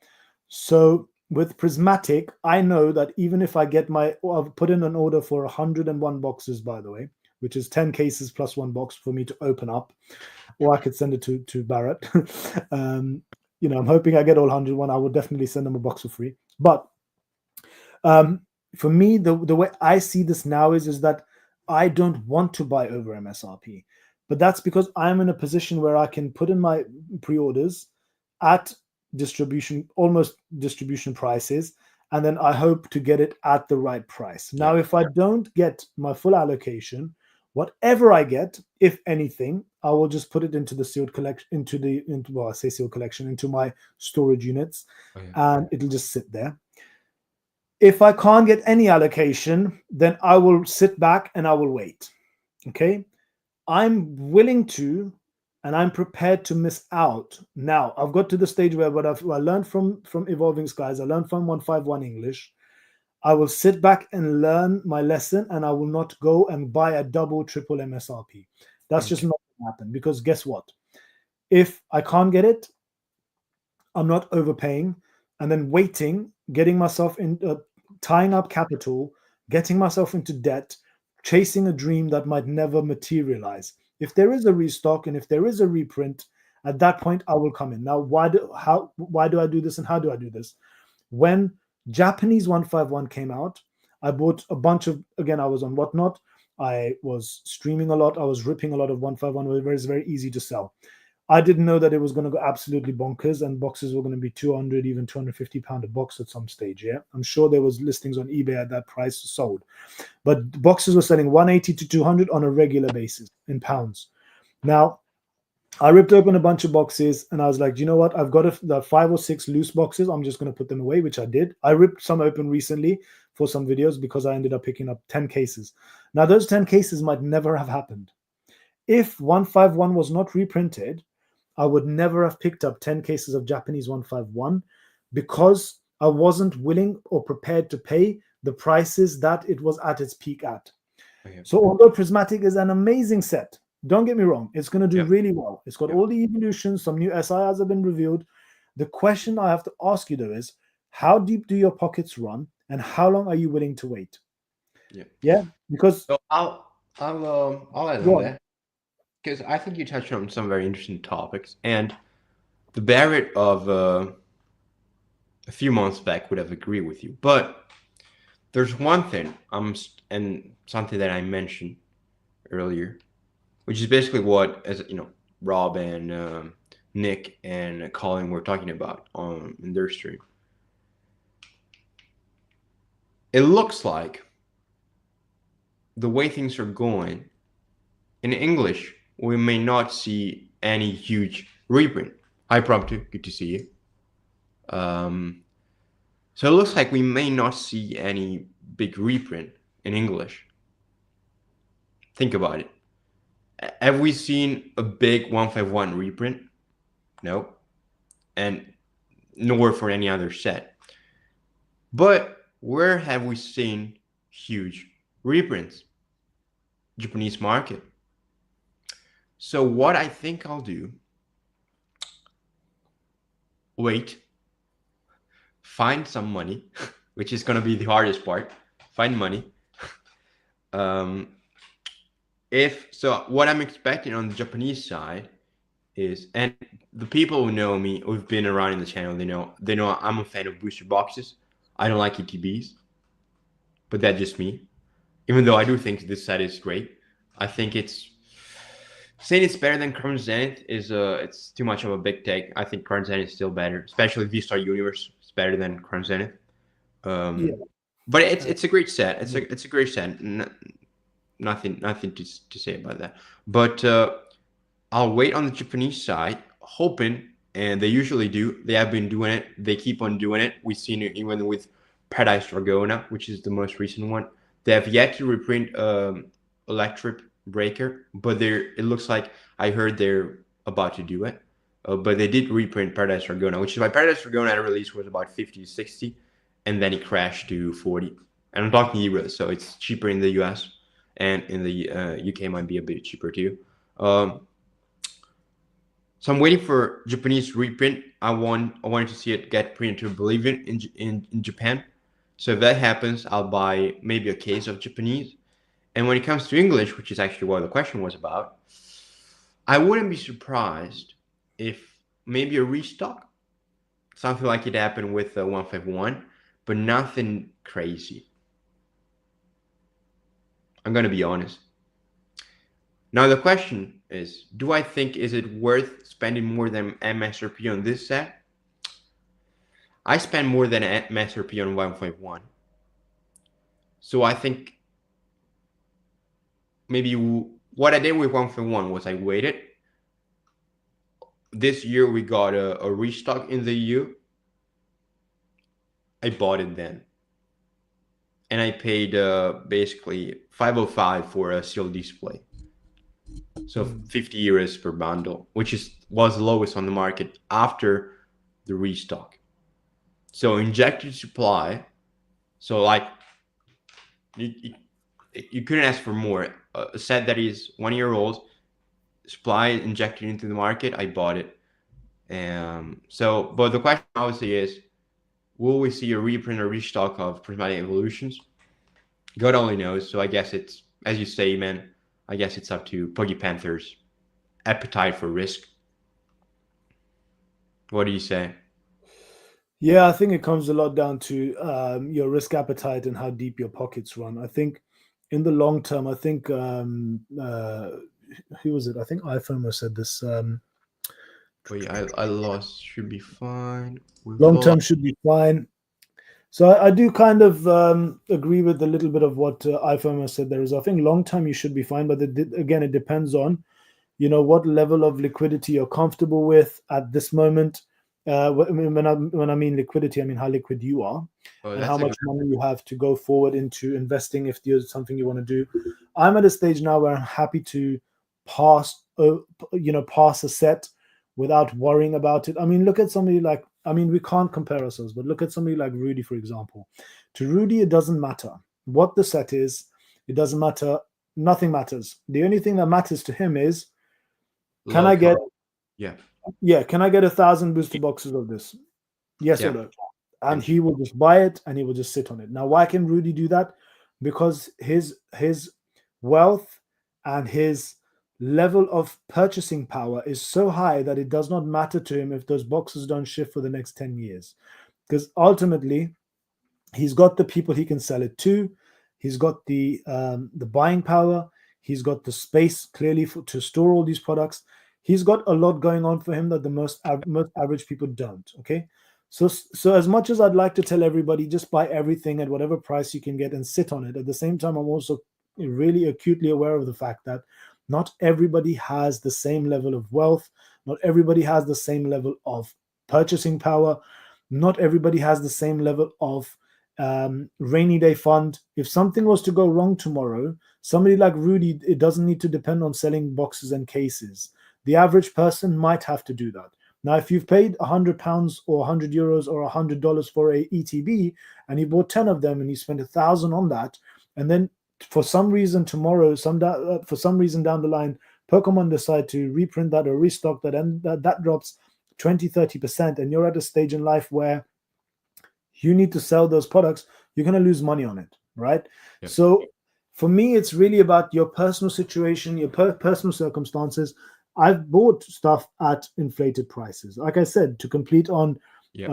So with Prismatic, I know that even if I get I've put in an order for 101 boxes, by the way, which is 10 cases plus 1 box for me to open up, or I could send it to Barrett. I'm hoping I get all 101. I would definitely send them a box for free. But for me, the way I see this now is that I don't want to buy over MSRP. But that's because I'm in a position where I can put in my pre-orders at almost distribution prices, and then I hope to get it at the right price. Now, if I don't get my full allocation, whatever I get, if anything, I will just put it into the sealed collection, into my storage units, and it'll just sit there. If I can't get any allocation, then I will sit back and I will wait. Okay. I'm willing to and I'm prepared to miss out. Now, I've got to the stage where what I learned from Evolving Skies, I learned from 151 English. I will sit back and learn my lesson, and I will not go and buy a double, triple MSRP. That's just Okay. not going to happen, because guess what? If I can't get it, I'm not overpaying and then waiting, getting myself in, tying up capital, getting myself into debt, chasing a dream that might never materialize. If there is a restock and if there is a reprint, at that point I will come in. Now, why do I do this and how do I do this? When Japanese 151 came out, I bought a bunch of, again, I was on Whatnot. I was streaming a lot. I was ripping a lot of 151, where it's very easy to sell. I didn't know that it was going to go absolutely bonkers and boxes were going to be 200, even £250 a box at some stage. Yeah, I'm sure there was listings on eBay at that price sold, but boxes were selling 180 to 200 on a regular basis in pounds. Now, I ripped open a bunch of boxes and I was like, you know what? I've got the 5 or 6 loose boxes. I'm just going to put them away, which I did. I ripped some open recently for some videos because I ended up picking up 10 cases. Now, those 10 cases might never have happened. If 151 was not reprinted, I would never have picked up 10 cases of Japanese 151 because I wasn't willing or prepared to pay the prices that it was at its peak at. Okay. So although Prismatic is an amazing set, don't get me wrong, it's going to do really well. It's got all the evolutions, some new SIRs have been revealed. The question I have to ask you though is, how deep do your pockets run and how long are you willing to wait? Yeah, because so I'll add on that, because I think you touched on some very interesting topics, and the Barrett of a few months back would have agreed with you. But there's one thing, and something that I mentioned earlier, which is basically what, as you know, Rob and Nick and Colin were talking about in their stream. It looks like the way things are going in English, we may not see any huge reprint. Hi, Prompto, good to see you. So it looks like we may not see any big reprint in English. Think about it. Have we seen a big 151 reprint? No. And nor for any other set. But where have we seen huge reprints? Japanese market. So what I think I'll do, wait, find some money, which is going to be the hardest part. Find money. If so, what I'm expecting on the Japanese side is, and the people who know me, who've been around in the channel, they know I'm a fan of booster boxes. I don't like ETBs, but that's just me. Even though I do think this set is great, I think saying it's better than Crown Zenith is it's too much of a big take. I think Crown Zenith is still better, especially V-Star Universe is better than Crown Zenith. But it's a great set. It's a great set. Nothing to say about that. But I'll wait on the Japanese side, hoping, and they usually do. They have been doing it. They keep on doing it. We've seen it even with Paradise Dragona, which is the most recent one. They have yet to reprint Electric Breaker, but it looks like I heard they're about to do it. But they did reprint Paradise Dragona, which is why Paradise Dragona at release was about 50 to 60, and then it crashed to 40. And I'm talking euros, so it's cheaper in the US, and in the UK might be a bit cheaper too. So I'm waiting for Japanese reprint. I wanted to see it get printed to Believe in Japan. So if that happens, I'll buy maybe a case of Japanese. And when it comes to English, which is actually what the question was about, I wouldn't be surprised if maybe a restock, something like it happened with 151, but nothing crazy. I'm going to be honest. Now the question is, do I think is it worth spending more than MSRP on this set? I spend more than MSRP on 151. So I think maybe what I did with 151 was I waited. This year we got a restock in the EU. I bought it then. And I paid basically 505 for a sealed display. So 50 euros per bundle, which was the lowest on the market after the restock. So injected supply. So like you couldn't ask for more. A set that is 1 year old, supply injected into the market, I bought it. So, but the question obviously is, will we see a reprint or restock of Prismatic Evolutions? God only knows. So I guess it's, as you say, man, I guess it's up to Puggy Panther's appetite for risk. What do you say? Yeah, I think it comes a lot down to your risk appetite and how deep your pockets run. I think in the long term, I think who was it? I think iFirma said this. Wait, I lost. Should be fine. Long term should be fine. So I do kind of agree with a little bit of what iFirma said there is. I think long term you should be fine, but again, it depends on what level of liquidity you're comfortable with at this moment. When I mean liquidity, I mean how liquid you are, and how much money you have to go forward into investing if there's something you want to do. I'm at a stage now where I'm happy to pass a set without worrying about it. I mean, look at somebody like, we can't compare ourselves, but look at somebody like Rudy, for example. To Rudy, it doesn't matter what the set is. It doesn't matter. Nothing matters. The only thing that matters to him is, can I get 1,000 booster boxes of this? Yes or no? And he will just buy it and he will just sit on it. Now, why can Rudy do that? Because his wealth and his level of purchasing power is so high that it does not matter to him if those boxes don't shift for the next 10 years. Because ultimately, he's got the people he can sell it to. He's got the buying power. He's got the space clearly to store all these products. He's got a lot going on for him that the most average people don't. Okay, so as much as I'd like to tell everybody just buy everything at whatever price you can get and sit on it, at the same time I'm also really acutely aware of the fact that not everybody has the same level of wealth. Not everybody has the same level of purchasing power. Not everybody has the same level of rainy day fund. If something was to go wrong tomorrow, somebody like Rudy, it doesn't need to depend on selling boxes and cases. The average person might have to do that. Now, if you've paid £100 or €100 or $100 for a ETB and you bought 10 of them and you spent 1,000 on that, and then for some reason tomorrow, for some reason down the line, Pokemon decide to reprint that or restock that, and that drops 20-30%, and you're at a stage in life where you need to sell those products, you're going to lose money on it, right? Yep. So for me, it's really about your personal situation, your personal circumstances. I've bought stuff at inflated prices. Like I said, to complete on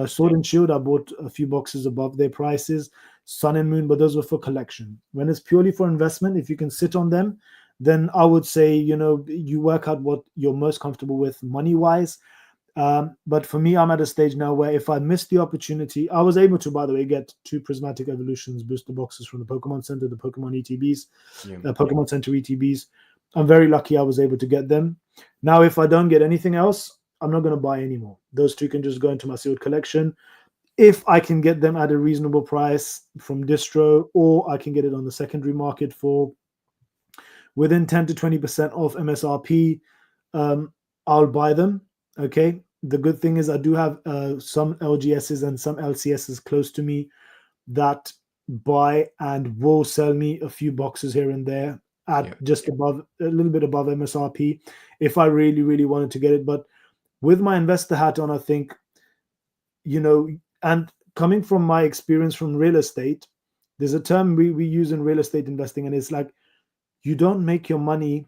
Sword and Shield, I bought a few boxes above their prices. Sun and Moon, but those were for collection. When it's purely for investment, if you can sit on them, then I would say, you work out what you're most comfortable with money-wise. But for me, I'm at a stage now where if I miss the opportunity, I was able to, by the way, get 2 Prismatic Evolutions booster boxes from the Pokemon Center, the Pokemon ETBs, the Pokemon Center ETBs. I'm very lucky I was able to get them. Now, if I don't get anything else, I'm not going to buy any more. Those 2 can just go into my sealed collection. If I can get them at a reasonable price from distro, or I can get it on the secondary market for within 10 to 20% off MSRP, I'll buy them. Okay. The good thing is I do have some LGSs and some LCSs close to me that buy and will sell me a few boxes here and there at just above, a little bit above MSRP if I really, really wanted to get it. But with my investor hat on, I think, and coming from my experience from real estate, there's a term we use in real estate investing, and it's like, you don't make your money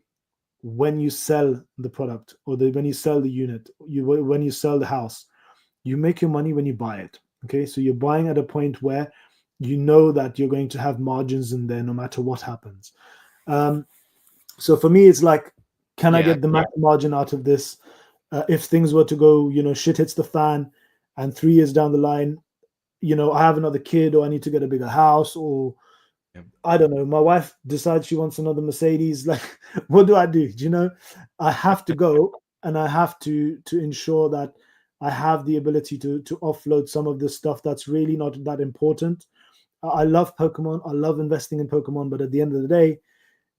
when you sell the product or when you sell the unit, when you sell the house. You make your money when you buy it. Okay, so you're buying at a point where you know that you're going to have margins in there no matter what happens. So for me, it's like, can I get the max margin out of this? If things were to go, shit hits the fan, and 3 years down the line, I have another kid, or I need to get a bigger house, or I don't know, my wife decides she wants another Mercedes. Like, what do I do? I have to go, and I have to ensure that I have the ability to offload some of this stuff that's really not that important. I love Pokemon. I love investing in Pokemon, but at the end of the day,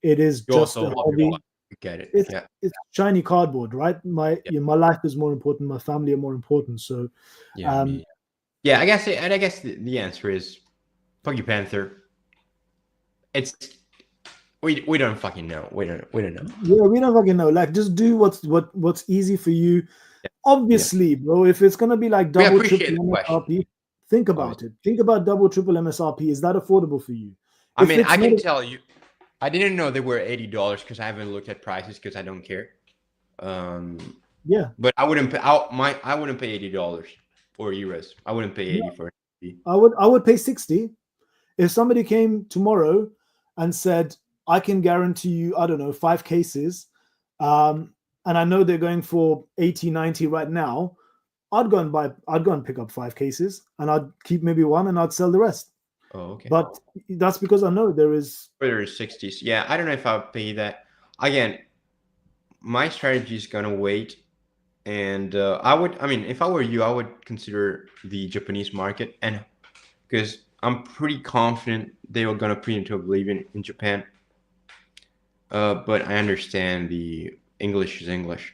it is just a hobby. Get it. It's Yeah. it's shiny cardboard, right? My Yeah. my life is more important. My family are more important. So, Yeah. Me. Yeah. I guess the answer is fuck you, Panther. It's we don't fucking know. We don't know. yeah, we don't fucking know. Like, just do what's easy for you. Yeah. Obviously, bro, if it's gonna be like We double, appreciate triple the question. MSRP, think about Obviously. it. Think about double, triple MSRP. Is that affordable for you? I If mean, it's I not, can tell you, I didn't know they were $80 because I haven't looked at prices because I don't care. Yeah, But I wouldn't pay. I wouldn't pay $80 for euros. I wouldn't pay 80 for it. I would pay 60 if somebody came tomorrow and said, I can guarantee you, I don't know, 5 cases, and I know they're going for 80, 90 right now. I'd go and pick up 5 cases, and I'd keep maybe one, and I'd sell the rest. Oh, okay. But that's because I know there is. Whether it's 60s. Yeah, I don't know if I'll pay that. Again, my strategy is gonna wait, and I mean, if I were you, I would consider the Japanese market, and because I'm pretty confident they are gonna put into oblivion in Japan. But I understand the English is English.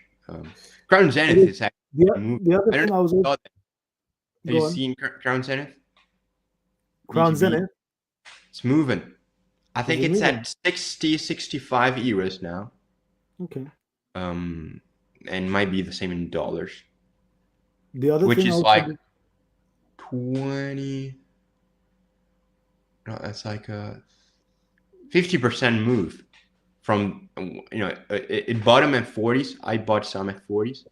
Crown Zenith is actually moving. The other I don't thing know I was if you saw that. Have you go on. seen Crown Zenith? Crown BGB? Zenith. It's moving. I think it it's moving? at 60, 65 euros now. Okay. And might be the same in dollars. The other which thing is also like 20. No, that's like a 50% move from it bottom at 40s. I bought some at 40s.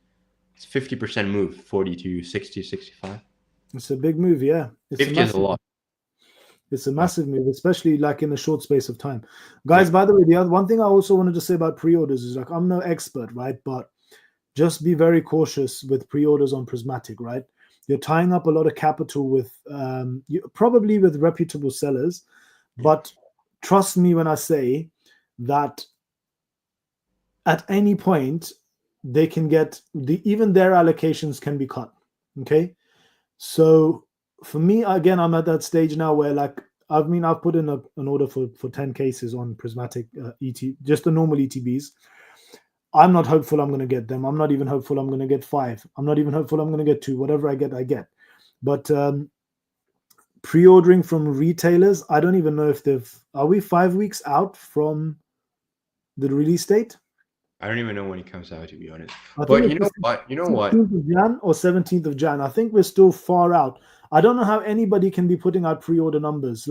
It's 50% move, 40 to 60, 65. it's a big move, yeah. It's 50 is a lot. It's a massive move, especially like in a short space of time. Guys, by the way, the other one thing I also wanted to say about pre-orders is, like, I'm no expert, right? But just be very cautious with pre-orders on Prismatic, right? You're tying up a lot of capital with probably with reputable sellers, but trust me when I say that at any point they can get even their allocations can be cut. Okay, so for me, again, I'm at that stage now where, like, I've put in an order for 10 cases on Prismatic ET, just the normal ETBs. I'm not hopeful I'm going to get them. I'm not even hopeful I'm going to get 5. I'm not even hopeful I'm going to get 2. Whatever I get, I get. But pre-ordering from retailers, I don't even know if are we 5 weeks out from the release date? I don't even know when it comes out, to be honest. I But think you know what? You know what? 16th of Jan or 17th of Jan. I think we're still far out. I don't know how anybody can be putting out pre-order numbers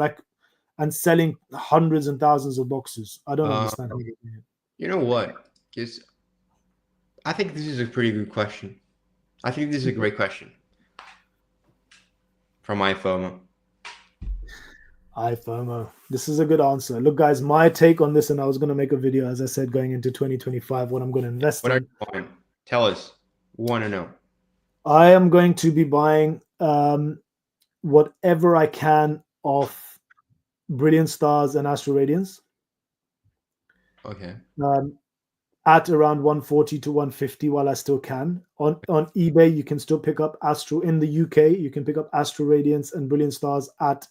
and selling hundreds and thousands of boxes. I don't understand how they're doing it. You know what? Because I think this is a pretty good question. I think this is a great question from iFOMO. iFOMO. This is a good answer. Look, guys, my take on this, and I was going to make a video, as I said, going into 2025, what I'm going to invest in. What are you buying? Tell us. We want to know. I am going to be buying whatever I can of Brilliant Stars and Astro Radiance. Okay. At around 140 to 150 while I still can. On eBay, you can still pick up Astro. In the UK, you can pick up Astro Radiance and Brilliant Stars at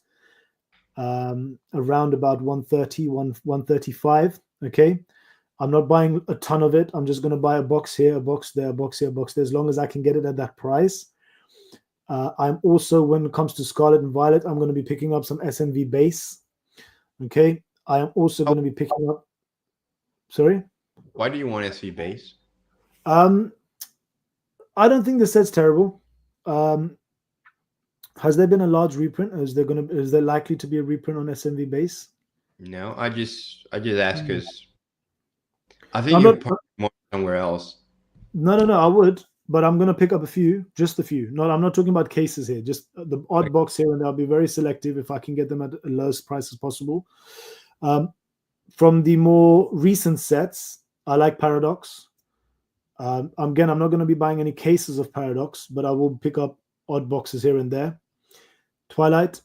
around about 130, 135. Okay. I'm not buying a ton of it. I'm just going to buy a box here, a box there, a box here, a box there, as long as I can get it at that price. I'm also, when it comes to Scarlet and Violet, I'm going to be picking up some SNV base. Okay. I am also going to be picking up. Sorry? Why do you want SV base? I don't think the set's terrible. Has there been a large reprint? Is there likely to be a reprint on SNV base? No, I just ask because I think you're more somewhere else. No, I would, but I'm gonna pick up just a few. I'm not talking about cases here, just the odd box here and there. I'll be very selective if I can get them at the lowest price as possible. From the more recent sets, I like Paradox. Again, I'm not going to be buying any cases of Paradox, but I will pick up odd boxes here and there. Twilight.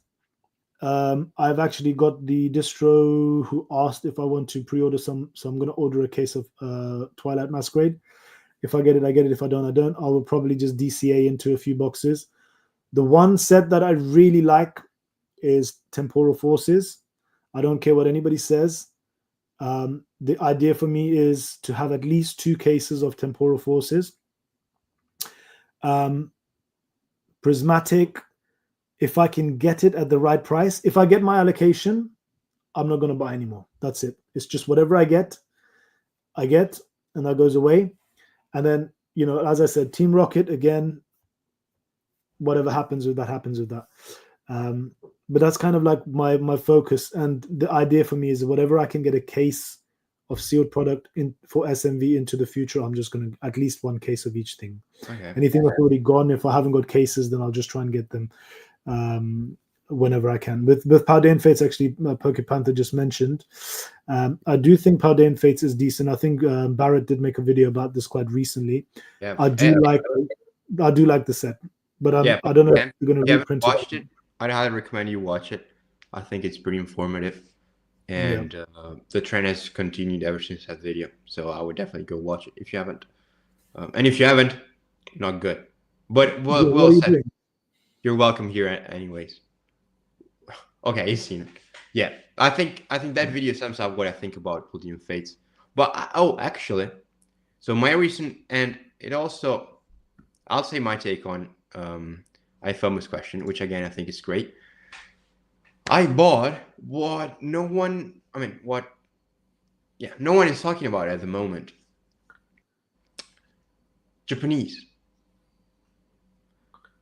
I've actually got the distro who asked if I want to pre-order some, so I'm going to order a case of Twilight Masquerade. If I get it, I get it. If I don't, I don't. I will probably just DCA into a few boxes. The one set that I really like is Temporal Forces. I don't care what anybody says. the idea for me is to have at least 2 cases of temporal forces. Prismatic, if I can get it at the right price, if I get my allocation, I'm not going to buy anymore. That's it. It's just whatever I get, and that goes away. And then, as I said, Team Rocket, again, whatever happens with that, happens with that. But that's kind of like my focus. And the idea for me is whatever I can get a case of sealed product in for SMV into the future, I'm just going to at least 1 case of each thing. Okay. Anything that's already gone, if I haven't got cases, then I'll just try and get them whenever I can. With Paldean Fates, actually, Poke Panther just mentioned, I do think Paldean Fates is decent. I think Barrett did make a video about this quite recently. Yeah. I do like the set, but I don't know if you're going to reprint it. I'd highly recommend you watch it. I think it's pretty informative, and the trend has continued ever since that video. So I would definitely go watch it if you haven't. And if you haven't, not good. But well said. You're welcome here anyways. Okay, you've seen it. Yeah, I think that video sums up what I think about Paldean Fates. But actually, so my recent, and it also, I'll say my take on iFOMO's question, which again I think is great. I bought what no one is talking about at the moment. Japanese.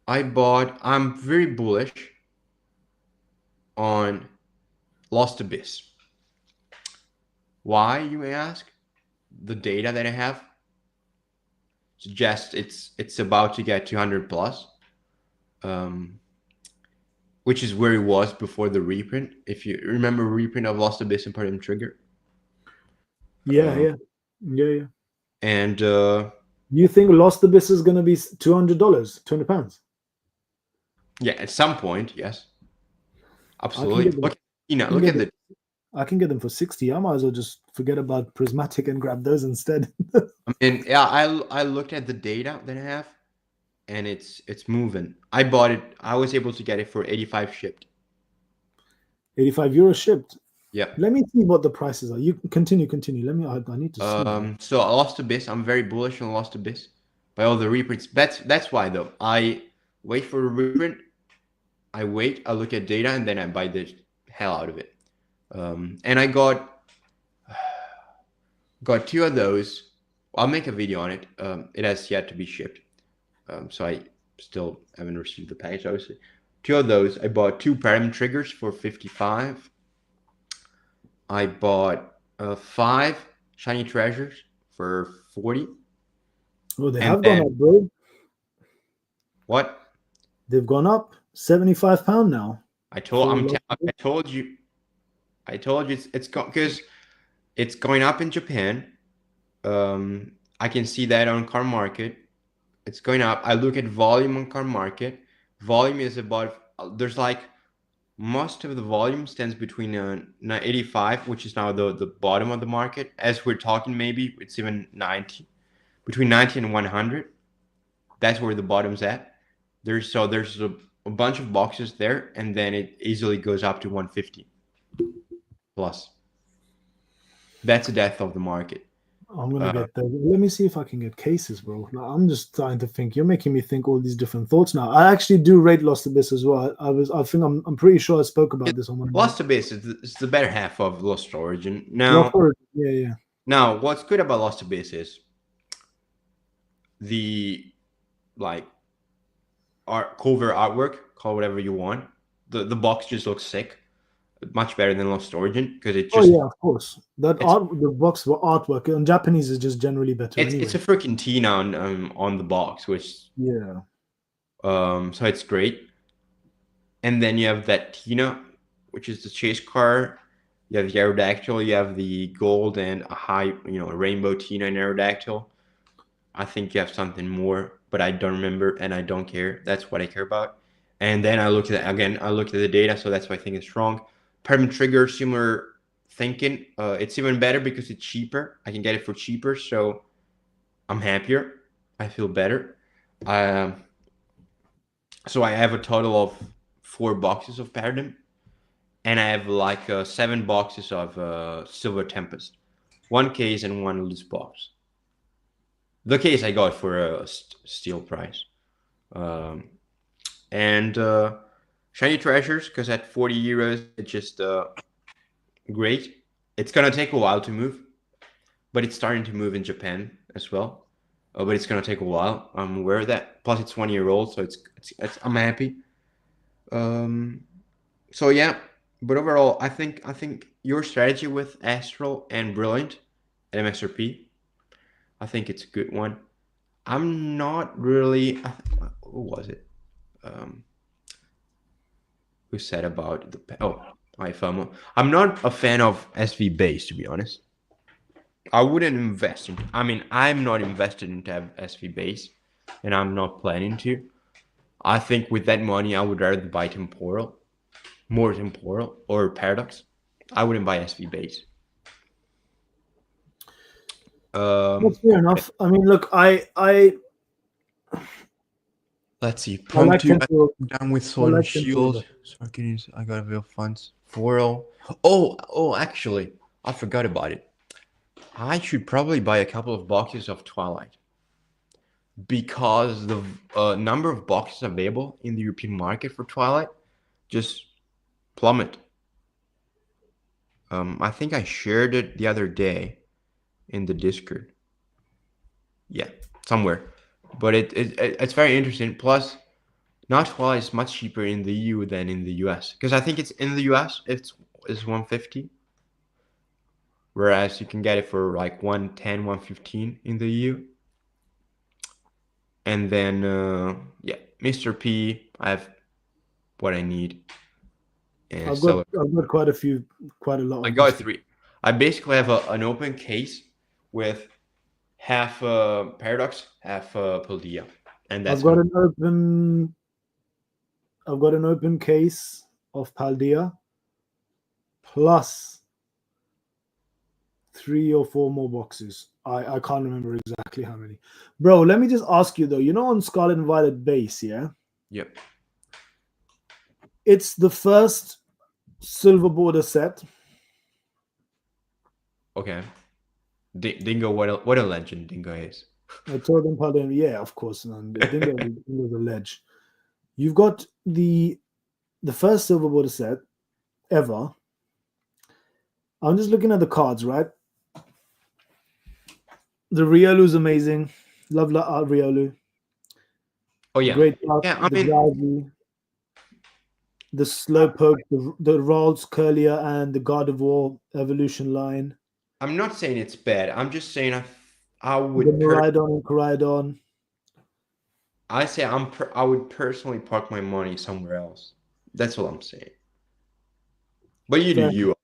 I'm very bullish on Lost Abyss. Why, you may ask? The data that I have suggests it's about to get 200 plus, which is where it was before the reprint. If you remember reprint of Lost Abyss and Paradigm Trigger. Yeah. And you think Lost Abyss is going to be $200, £200? Yeah, at some point, yes. Absolutely. Look at the. I can get them for 60. I might as well just forget about Prismatic and grab those instead. I mean, yeah, I looked at the data that I have, and it's moving. I bought it. I was able to get it for 85 shipped. 85 euros shipped. Yeah. Let me see what the prices are. You continue. Let me. I need to see. So Lost Abyss. I'm very bullish on Lost Abyss by all the reprints. That's why though. I wait for a reprint. I look at data, and then I buy the hell out of it. And I got 2 of those. I'll make a video on it. It has yet to be shipped. So I still haven't received the package, obviously. 2 of those. I bought 2 Paradigm Triggers for 55. I bought 5 Shiny Treasures for 40. Oh, they have gone up, bro. What? They've gone up. £75 now. I told you it's because it's going up in Japan. I can see that on Car Market. It's going up. I look at volume on Car Market. Volume is about, there's like, most of the volume stands between 85, which is now the bottom of the market. As we're talking, maybe it's even 90, between 90 and 100. That's where the bottom's at. There's a bunch of boxes there, and then it easily goes up to 150 plus. That's the death of the market. I'm gonna get there. Let me see if I can get cases, bro. I'm just trying to think. You're making me think all these different thoughts now. I actually do rate Lost Abyss as well. I'm pretty sure I spoke about this on one. Lost Abyss is the better half of Lost Origin. Now, yeah. Now, what's good about Lost Abyss is the cover artwork, call whatever you want. The box just looks sick. Much better than Lost Origin because it just. Oh yeah, of course. The box for artwork in Japanese is just generally better. It's a freaking Tina on the box, which. Yeah. So it's great, and then you have that Tina, which is the chase car. You have the Aerodactyl. You have the gold and a rainbow Tina and Aerodactyl. I think you have something more, but I don't remember and I don't care. That's what I care about. And then I looked at the data, so that's why I think it's strong. Paradigm Trigger, similar thinking. It's even better because it's cheaper. I can get it for cheaper, so I'm happier. I feel better. So I have a total of 4 boxes of Paradigm, and I have 7 boxes of Silver Tempest. one case and one loose box. The case I got for a steal price. And Shiny Treasures, because at 40 euros, it's just great. It's gonna take a while to move, but it's starting to move in Japan as well. But it's gonna take a while. I'm aware of that. Plus, it's 1 year old, so it's I'm happy. So yeah, but overall, I think your strategy with Astral and Brilliant at MSRP, I think it's a good one. I'm not really. Who was it? Who said about the iFOMO? I'm not a fan of SV base, to be honest. I wouldn't invest in. I mean, I'm not invested into SV base, and I'm not planning to. I think with that money, I would rather buy Temporal, more Temporal or Paradox. I wouldn't buy SV base. That's fair enough. I mean, look, let's see. I like Promptu Temporal. down with Sword I and like Temporal. Shield. So I got avail funds. 4L. Oh, actually, I forgot about it. I should probably buy a couple of boxes of Twilight because the number of boxes available in the European market for Twilight just plummet. I think I shared it the other day in the Discord. Yeah, somewhere. But it's very interesting. Plus, not Twilight is much cheaper in the EU than in the US. Because I think it's in the US it's 150. Whereas you can get it for like 110, 115 in the EU. And then yeah, Mr. P, I have what I need. And I've got quite a lot. I got 3. I basically have an open case with half Paradox, half Paldea, and that's I've got an open case of Paldea plus 3 or 4 more boxes. I can't remember exactly how many. Bro, let me just ask you though. You know, on Scarlet and Violet base, yeah? Yep. It's the first silver border set. Okay. Dingo, what a legend Dingo is. I told them Paldea, yeah, of course, man. Dingo's a ledge. You've got the first silver border set ever. I'm just looking at the cards, right? The Riolu's amazing. Love Riolu. Oh yeah. Great. Yeah, I mean, Drowsy, the Slowpoke, the Ralts, Curlier, and the God of War evolution line. I'm not saying it's bad. I'm just saying I would. The Miraidon and Koraidon. I say I would personally park my money somewhere else. That's what I'm saying. But you do you.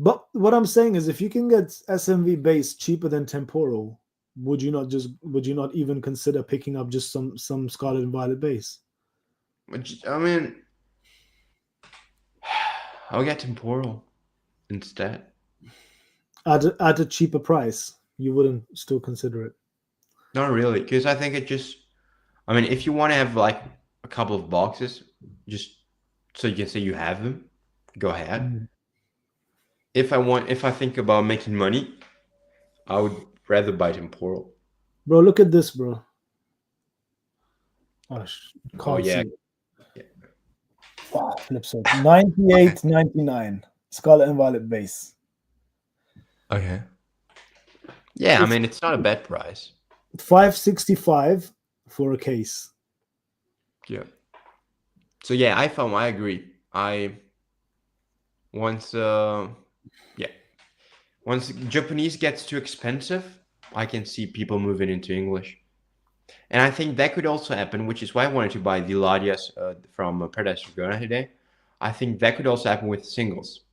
But what I'm saying is, if you can get SMV base cheaper than Temporal, would you not even consider picking up just some Scarlet and Violet base? I mean, I'll get Temporal instead. At a cheaper price, you wouldn't still consider it? Not really, because I think it just. I mean, if you want to have like a couple of boxes, just so you can say you have them, go ahead. Mm-hmm. If I think about making money, I would rather buy Temporal. Bro, look at this, bro. Oh yeah. Oh, flip side. 98.99 Scarlet and Violet base. Okay. Yeah, I mean it's not a bad price. 565 for a case. Yeah. So yeah, I agree. Once Japanese gets too expensive, I can see people moving into English. And I think that could also happen, which is why I wanted to buy the Ladias from Paradise Dragona today. I think that could also happen with singles.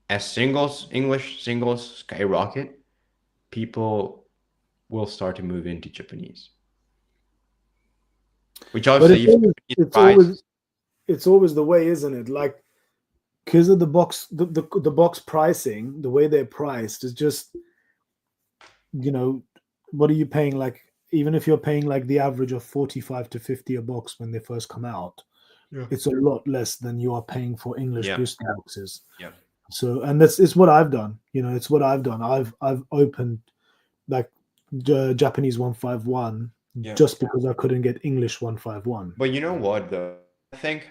As English singles skyrocket, people will start to move into Japanese. Which obviously it's always the way, isn't it? Like, because of the box box pricing, the way they're priced is just, what are you paying? Like, even if you're paying like the average of 45 to 50 a box when they first come out, it's a lot less than you are paying for English booster boxes. Yeah. So, and that's it's what I've done. It's what I've done. I've opened like Japanese 151 Yeah. just because I couldn't get English 151. But you know what though? I think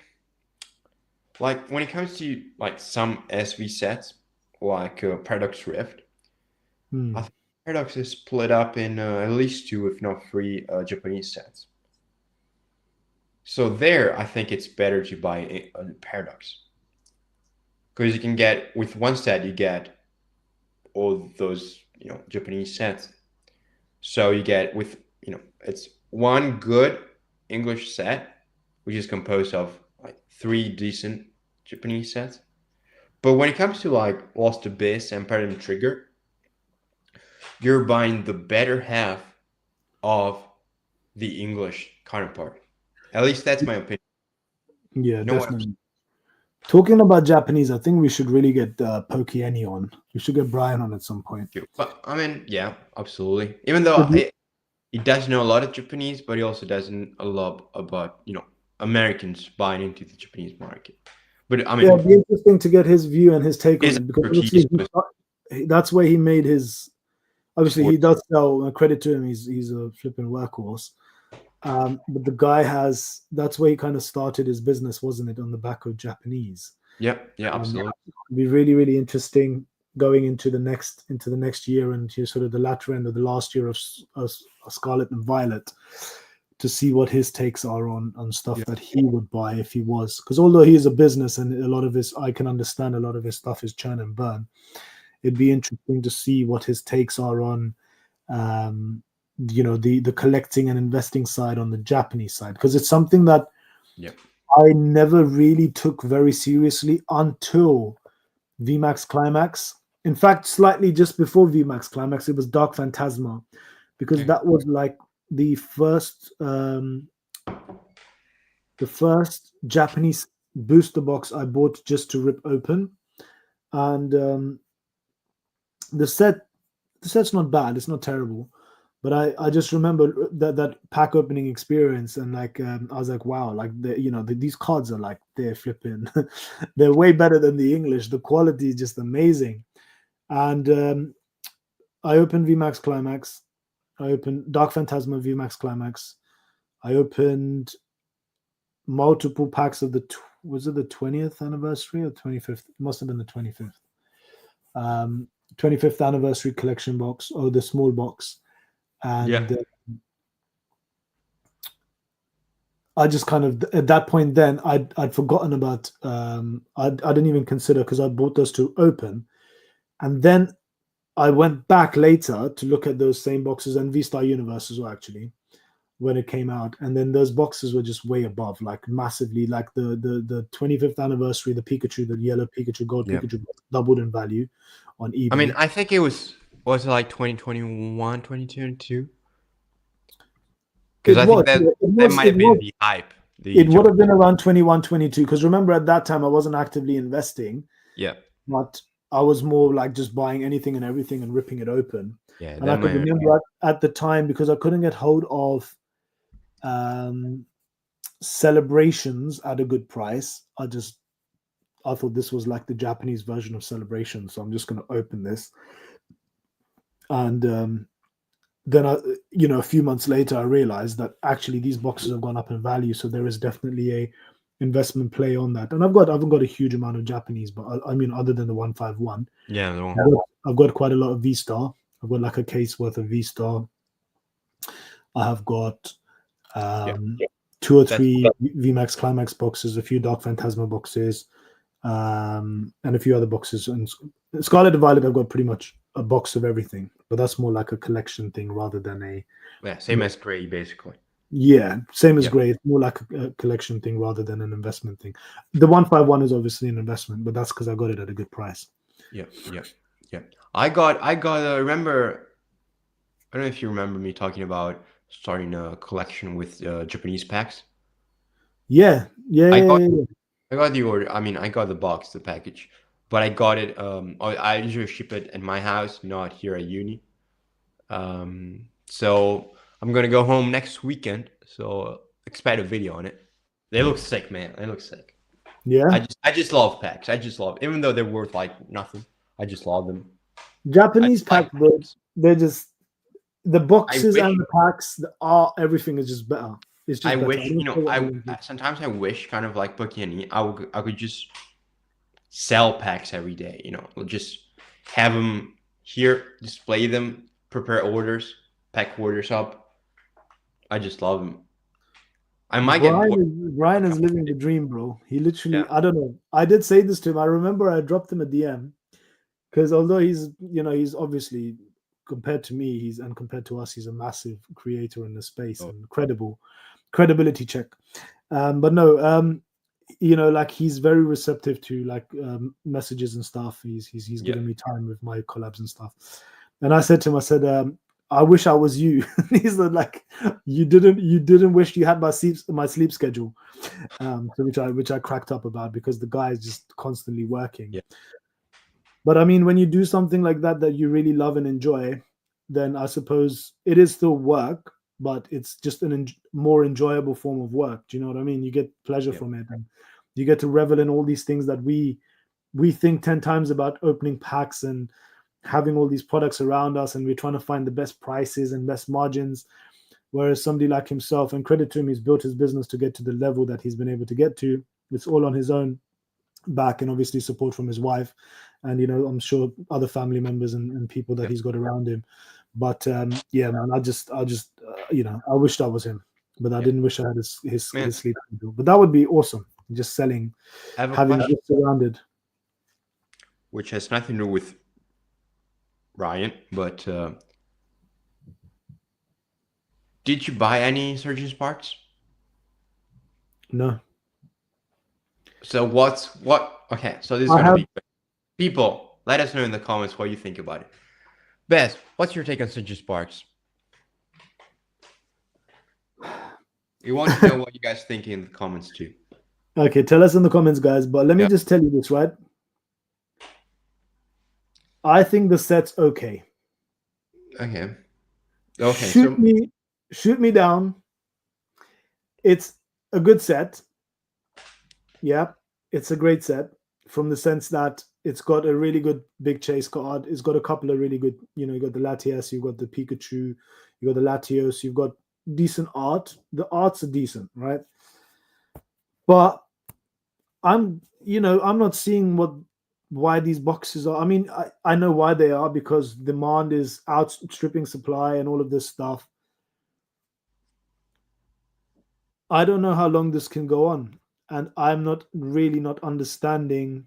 like when it comes to like some SV sets, like Paradox Rift, Hmm. I think Paradox is split up in at least two, if not three, Japanese sets. So there, I think it's better to buy a Paradox because you can get with one set you get all those Japanese sets. So you get with it's one good English set, which is composed of like three decent Japanese sets. But when it comes to like Lost Abyss and Paradigm Trigger, you're buying the better half of the English counterpart. At least that's my opinion. Yeah, You know what I'm definitely. Talking about Japanese, I think we should really get Pokieni on. We should get Brian on at some point. saying? But I mean, yeah, absolutely. Even though he does know a lot of Japanese, but he also doesn't a lot about Americans buying into the Japanese market. But I Yeah, mean, it'd be interesting to get his view and his take on his it because expertise obviously was that's where he made his. Obviously, he sports. does sell. Credit to him, he's a flipping workhorse. But the guy that's where he kind of started his business, wasn't it? On the back of Japanese. Yep, yeah, absolutely. It'd be really, really interesting going into the next year and to sort of the latter end of the last year of Scarlet and Violet to see what his takes are on stuff Yeah. that he would buy if he was, because although he is a business and a lot of his, I can understand a lot of his stuff is churn and burn. It'd be interesting to see what his takes are on the collecting and investing side on the Japanese side, because it's something that Yep. I never really took very seriously until VMAX Climax. In fact, slightly just before VMAX Climax, it was Dark Phantasma, because Okay. that was like the first Japanese booster box I bought just to rip open, and the set's not bad. It's not terrible. But I just remember that pack opening experience, and like I was like, wow, like these cards are like they're flipping, they're way better than the English. The quality is just amazing. And I opened VMAX Climax. I opened Dark Phantasma VMAX Climax. I opened multiple packs of was it the 20th anniversary or 25th? It must have been the 25th. 25th anniversary collection box, or the small box. Yeah. And I just kind of at that point then I'd forgotten about I didn't even consider, because I bought those to open, and then I went back later to look at those same boxes and V-Star Universe as well, actually, when it came out, and then those boxes were just way above, like massively, like the 25th anniversary, the Pikachu, the yellow Pikachu, gold Yeah. Pikachu doubled in value on eBay. I mean, I think it was it like 2021, 2022? Because I think that might have been the hype. It would have been around 21, 22, because remember at that time I wasn't actively investing. Yeah. But I was more like just buying anything and everything and ripping it open. Yeah. And I could remember at the time, because I couldn't get hold of Celebrations at a good price, I thought this was like the Japanese version of Celebration, so I'm just going to open this. And then a few months later, I realized that actually these boxes have gone up in value, so there is definitely a investment play on that. And I haven't got a huge amount of Japanese, but I mean, other than the 151, yeah, the one. I've got quite a lot of V-Star. I've got like a case worth of V-Star. I have got two or three VMAX Climax boxes, a few Dark Phantasma boxes, and a few other boxes. And Scarlet and Violet, I've got pretty much a box of everything, but that's more like a collection thing rather than same as Gray, basically. Yeah, same as Gray. It's more like a collection thing rather than an investment thing. The 151 is obviously an investment, but that's because I got it at a good price. Yeah. I remember, I don't know if you remember me talking about starting a collection with Japanese packs. Yeah. I got the order. I mean, I got the box, the package, but I got it. I usually ship it at my house, not here at uni. So I'm gonna go home next weekend. So expect a video on it. They look sick, man. They look sick. Yeah, I just love packs. I just love, even though they're worth like nothing. I just love them. I Japanese just like packs, bro. packs. They're just the I boxes and wish the packs. The art, everything is just better. It's I just better. I wish, don't care what anyone says. sometimes I wish, kind of like Pokemon, I could just sell packs every day, just have them here, display them, prepare orders, pack orders up. I just love them. I might get bored Brian a is couple living of the days. dream, bro. He literally, Yeah. I don't know. I did say this to him. I remember I dropped him a DM because although he's obviously compared to me, he's and compared to us, he's a massive creator in the space Oh, and credibility check. But no, like he's very receptive to like messages and stuff. He's yeah. given me time with my collabs and stuff. And I said to him, I said, I wish I was you. He said, like, you didn't wish you had my sleep schedule. So which I cracked up about because the guy is just constantly working. Yeah. But I mean, when you do something like that you really love and enjoy, then I suppose it is still work, but it's just an more enjoyable form of work. Do you know what I mean? You get pleasure Yeah. from it, and you get to revel in all these things that we think 10 times about opening packs and having all these products around us, and we're trying to find the best prices and best margins. Whereas somebody like himself, and credit to him, he's built his business to get to the level that he's been able to get to. It's all on his own back, and obviously support from his wife, and I'm sure other family members and people that Yeah. he's got around him. But yeah, man, I wished I was him, but I Yeah. didn't wish I had his Man, sleep schedule. But that would be awesome. Just selling, I have a having question just surrounded. which has nothing to do with Ryan, but did you buy any Surgeon Sparks? No, So okay, so this is I gonna have. be people, let us know in the comments what you think about it. Beth, what's your take on Surgeon Sparks? We want to know what you guys think in the comments too. Okay, tell us in the comments, guys. But let me Yeah. just tell you this, right? I think the set's okay. Okay. Okay. Shoot me down. It's a good set. Yeah, it's a great set from the sense that it's got a really good big chase card. It's got a couple of really good, you got the Latias, you've got the Pikachu, you got the Latios, you've got decent art. The arts are decent, right? But I'm not seeing why these boxes are. I mean, I know why they are, because demand is outstripping supply and all of this stuff. I don't know how long this can go on, and I'm not understanding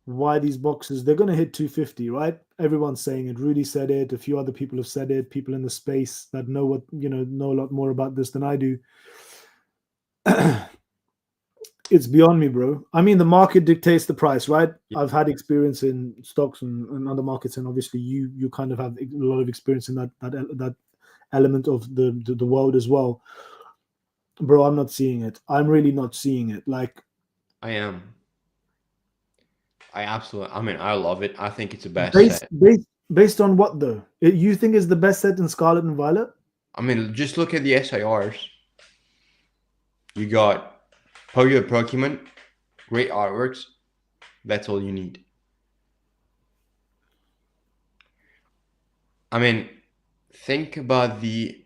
why these boxes, they're going to hit 250, right? Everyone's saying it. Rudy said it, a few other people have said it, people in the space that know know a lot more about this than I do. It's beyond me, bro. I mean, the market dictates the price, right? Yeah. I've had experience in stocks and other markets, and obviously you kind of have a lot of experience in that element of the world as well. Bro, I'm not seeing it. I'm really not seeing it. Like, I am. I mean, I love it. I think it's the best based set. based based on what though? You think is the best set in Scarlet and Violet? I mean, just look at the SIRs. You got Pokemon, great artworks. That's all you need. I mean, think about the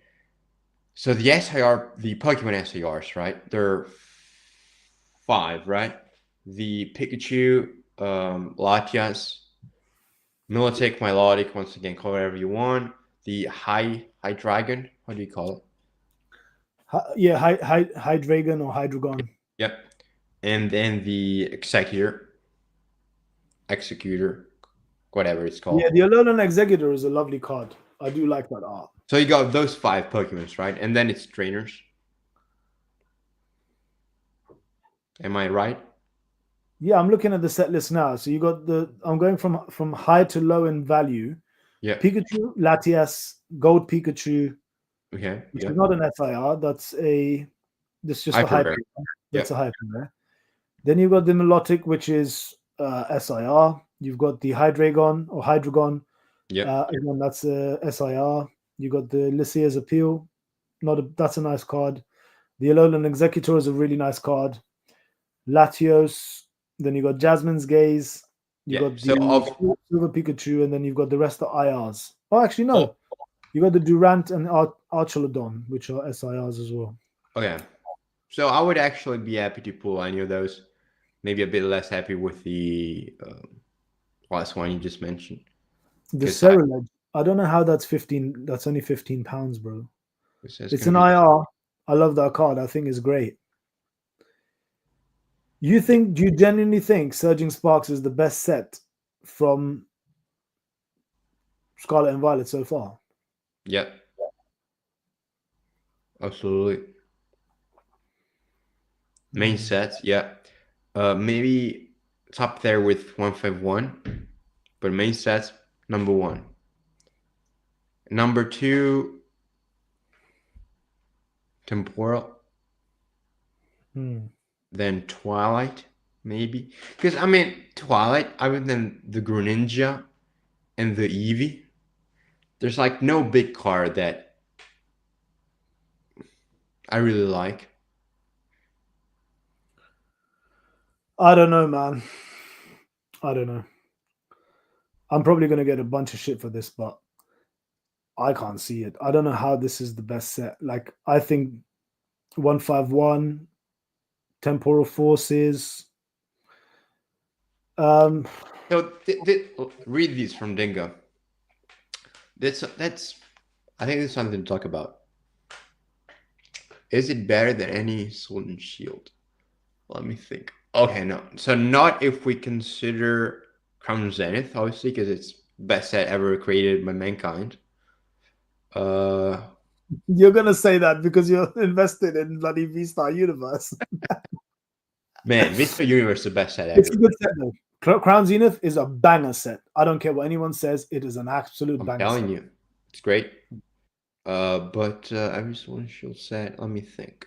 SIR, the Pokemon SIRs, right? They're 5, right? The Pikachu, Latias, Milotic, Milotic, once again, call it whatever you want. The High Dragon, what do you call it? Yeah, Hydreigon or Hydreigon. Yep. And then the Executor, whatever it's called. Yeah, the Alolan Executor is a lovely card. I do like that art. So you got those 5 Pokemons, right? And then it's trainers. Am I right? Yeah, I'm looking at the set list now. So you got I'm going from high to low in value. Yeah. Pikachu, Latias, Gold Pikachu. Okay. Which Yeah. is not an SIR. That's just a Hyper. hyper. That's a hyper there. Then you've got the Milotic, which is SIR. You've got the Hydreigon or Hydreigon. Yeah. Again, that's a SIR. You got the Lycia's Appeal. That's a nice card. The Alolan Executor is a really nice card. Latios. Then you got Jasmine's Gaze. You Yeah. got So the Silver Pikachu, and then you've got the rest of IRs. Oh, actually, no. oh, You got the Durant and Archelodon, which are SIRs as well. okay. So I would actually be happy to pull any of those. Maybe a bit less happy with the last one you just mentioned. The 'Cause Cerulege. I don't know how that's 15. That's only £15, bro. It's an gonna be IR. I love that card. I think it's great. Do you genuinely think Surging Sparks is the best set from Scarlet and Violet so far? Yep. Absolutely. Main sets, yeah. Maybe it's up there with 151, but main sets, number one. Number two, Temporal. Then Twilight, maybe. Because, I mean, Twilight, other than the Greninja and the Eevee, there's like no big card that I really like. I don't know, man. I don't know. I'm probably going to get a bunch of shit for this, but I can't see it. I don't know how this is the best set. Like, I think 151, Temporal Forces. So read these from Dingo. That's I think there's something to talk about. Is it better than any Sword and Shield? Let me think. Okay, no. So not if we consider Crown Zenith, obviously, because it's best set ever created by mankind. You're gonna say that because you're invested in bloody V-Star Universe. Man, V-Star Universe is the best set ever. It's a good set though. Crown Zenith is a banger set. I don't care what anyone says. It is an absolute banger. I'm telling you, it's great. But every Sword and Shield set, let me think.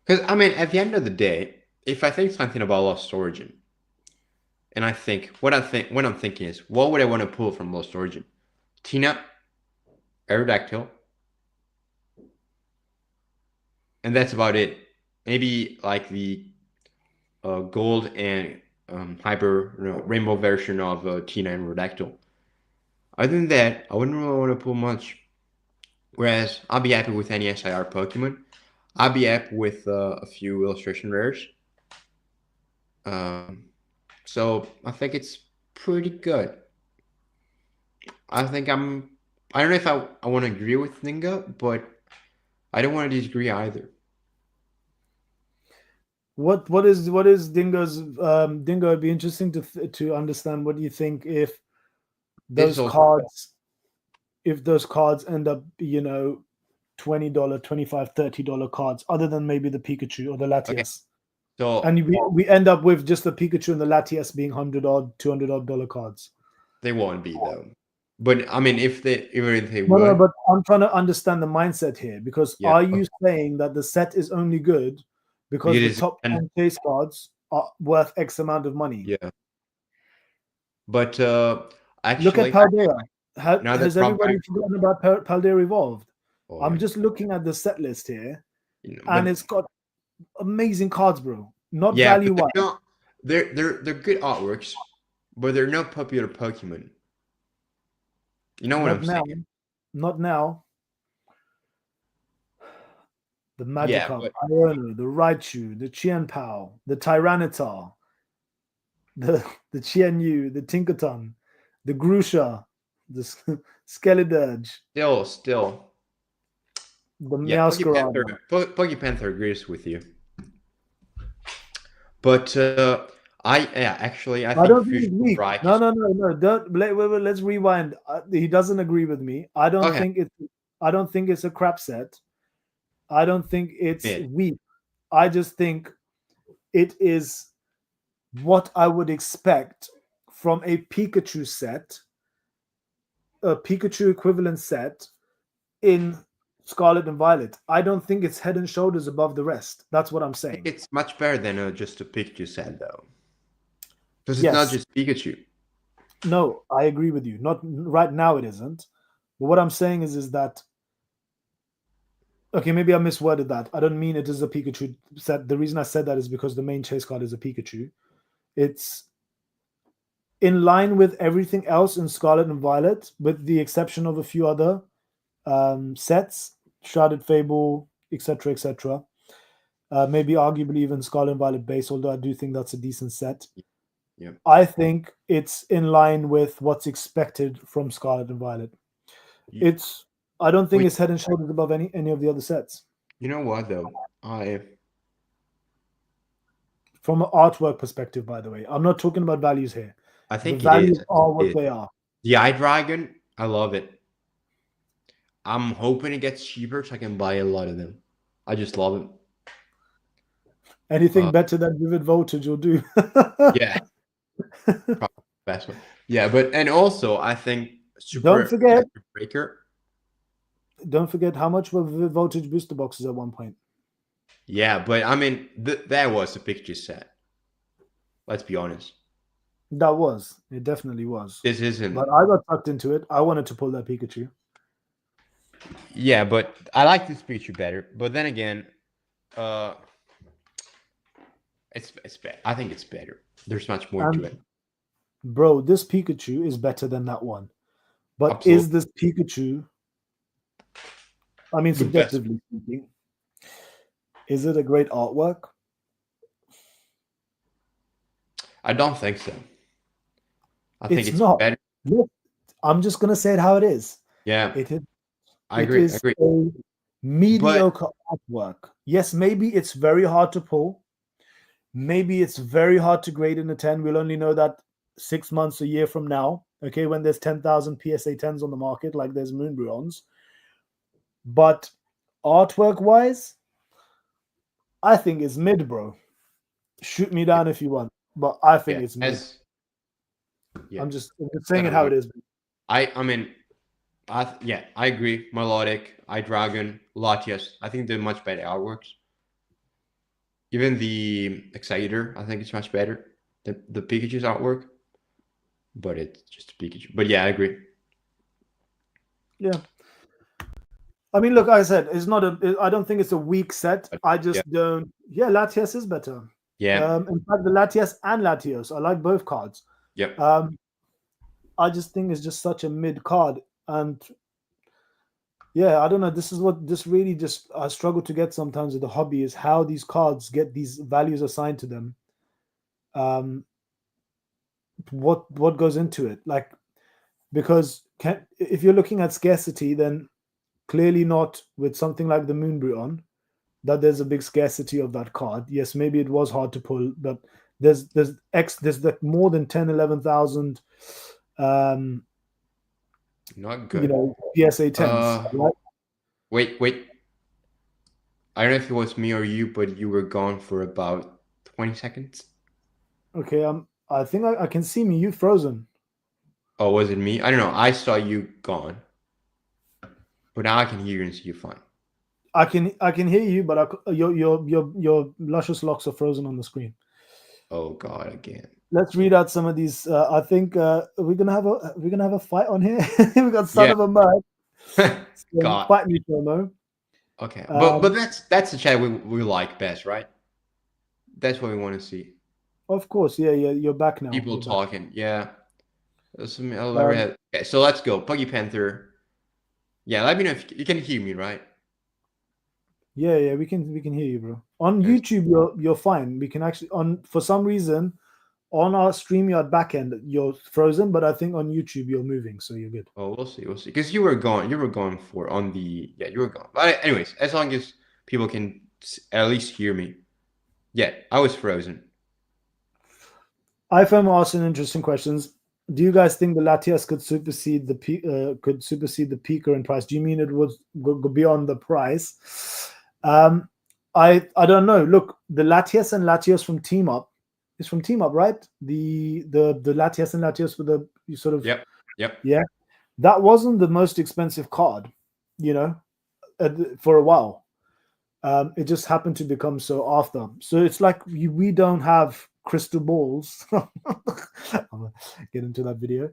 Because I mean, at the end of the day, if I think something about Lost Origin, and I think what I'm thinking is, what would I want to pull from Lost Origin? Tina, Aerodactyl, and that's about it. Maybe like the gold and rainbow version of Tina and Aerodactyl. Other than that, I wouldn't really want to pull much. Whereas I'll be happy with any SIR Pokemon. I'll be happy with a few illustration rares. So I think it's pretty good. I think I don't know if I want to agree with Ninga, but I don't want to disagree either. What is Dingo's Dingo? It'd be interesting to understand what you think if those cards end up, $20, $25, $30 cards, other than maybe the Pikachu or the Latias. Okay. So and we end up with just the Pikachu and the Latias being $100 $200 cards. They won't be though. But I mean, if they would. No, but I'm trying to understand the mindset here, because are you saying that the set is only good because the top 10 chase cards are worth X amount of money? Yeah. But actually, look at Paldea. Has everybody forgotten about Paldea Evolved? Oh, I'm just looking at the set list here, and it's got amazing cards, bro. Not value-wise. They're good artworks, but they're not popular Pokemon. You know what I'm saying? Not now. The Magikarp, Iono, the Raichu, the Qianpao, the Tyranitar, the Qianyu, the Tinkaton, the Grusha, the Skeledirge. Still. The Meowscarada. Pokepanther agrees with you. But I think don't think it's weak. No. Don't wait, let's rewind. He doesn't agree with me. I don't think it's a crap set. I don't think it's weak. I just think it is what I would expect from a Pikachu set, a Pikachu equivalent set in Scarlet and Violet. I don't think it's head and shoulders above the rest. That's what I'm saying. It's much better than just a Pikachu set, though. Because it's not just Pikachu. No, I agree with you. Not right now, it isn't. But what I'm saying is that Okay, maybe I misworded that. I don't mean it is a Pikachu set. The reason I said that is because the main chase card is a Pikachu. It's in line with everything else in Scarlet and Violet, with the exception of a few other sets, Shrouded Fable, etc., etc. Maybe arguably even Scarlet and Violet base, although I do think that's a decent set. Yeah. I think it's in line with what's expected from Scarlet and Violet. It's I don't think it's head and shoulders above any of the other sets. You know what though? From an artwork perspective, by the way, I'm not talking about values here. I think the values it is. are what they are. The iDragon, I love it. I'm hoping it gets cheaper so I can buy a lot of them. I just love it. Anything better than Vivid Voltage will do. Yeah. Best one. Yeah, but and also I think Don't forget Breaker. Don't forget how much were Vivid Voltage booster boxes at one point. Yeah, but I mean that was a picture set. Let's be honest. It definitely was. This isn't. But I got tucked into it. I wanted to pull that Pikachu. Yeah, but I like this Pikachu better. But then again, it's I think it's better. There's much more to it. Bro, this Pikachu is better than that one. But Absolutely. Is this Pikachu? I mean, subjectively speaking, is it a great artwork? I don't think so. I think it's not. better. Look, I'm just gonna say it how it is. Yeah, I agree. It is a mediocre artwork. Yes, maybe it's very hard to pull. Maybe it's very hard to grade in a 10. We'll only know that 6 months, a year from now. Okay, when there's 10,000 PSA 10s on the market, like there's Moonbryons. But artwork-wise, I think it's mid, bro. Shoot me down if you want, but I think it's mid. I'm just saying it how it is. I mean, I agree. Melodic, iDragon, Latias. I think they're much better artworks. Even the Exciter, I think it's much better than the Pikachu's artwork. But it's just a Pikachu. But yeah, I agree. Yeah. I mean, look, I said it's not I don't think it's a weak set. I just don't. Yeah, Latias is better. Yeah. In fact, the Latias and Latios, I like both cards. Yep. I just think it's just such a mid card, and yeah, I don't know. This is what really just I struggle to get sometimes with the hobby is how these cards get these values assigned to them. What goes into it? Like, because if you're looking at scarcity, then clearly not with something like the Moonbryon, that there's a big scarcity of that card. Yes, maybe it was hard to pull, but there's like more than 10, 11,000 not good. You know, PSA 10s. Right? Wait. I don't know if it was me or you, but you were gone for about 20 seconds. Okay, I think I can see me. You frozen. Oh, was it me? I don't know. I saw you gone. But now I can hear you and see you fine. I can hear you, but your luscious locks are frozen on the screen. Oh God, again. Let's read out some of these. I think we're gonna have a fight on here. We got Son of a Merc. God. Fight me, Promo. Okay, but that's the chat we like best, right? That's what we want to see. Of course, yeah. You're back now. People talking, yeah. Okay, so let's go. Puggy Panther. Yeah, let me know if you can hear me, right? Yeah, we can hear you, bro. On YouTube, you're fine. We can actually for some reason on our StreamYard backend you're frozen, but I think on YouTube you're moving, so you're good. Oh, we'll see. Because you were gone. You were gone you were gone. But anyways, as long as people can at least hear me. Yeah, I was frozen. iPhone asked some interesting questions. Do you guys think the Latias could supersede the Pika in price? Do you mean it would go beyond the price? I don't know. Look, the Latias and Latios from Team Up is from Team Up, right? The Latias and Latios with the sort of Yep. Yeah, that wasn't the most expensive card, for a while. It just happened to become so after. So it's like we don't have crystal balls. I'm gonna get into that video.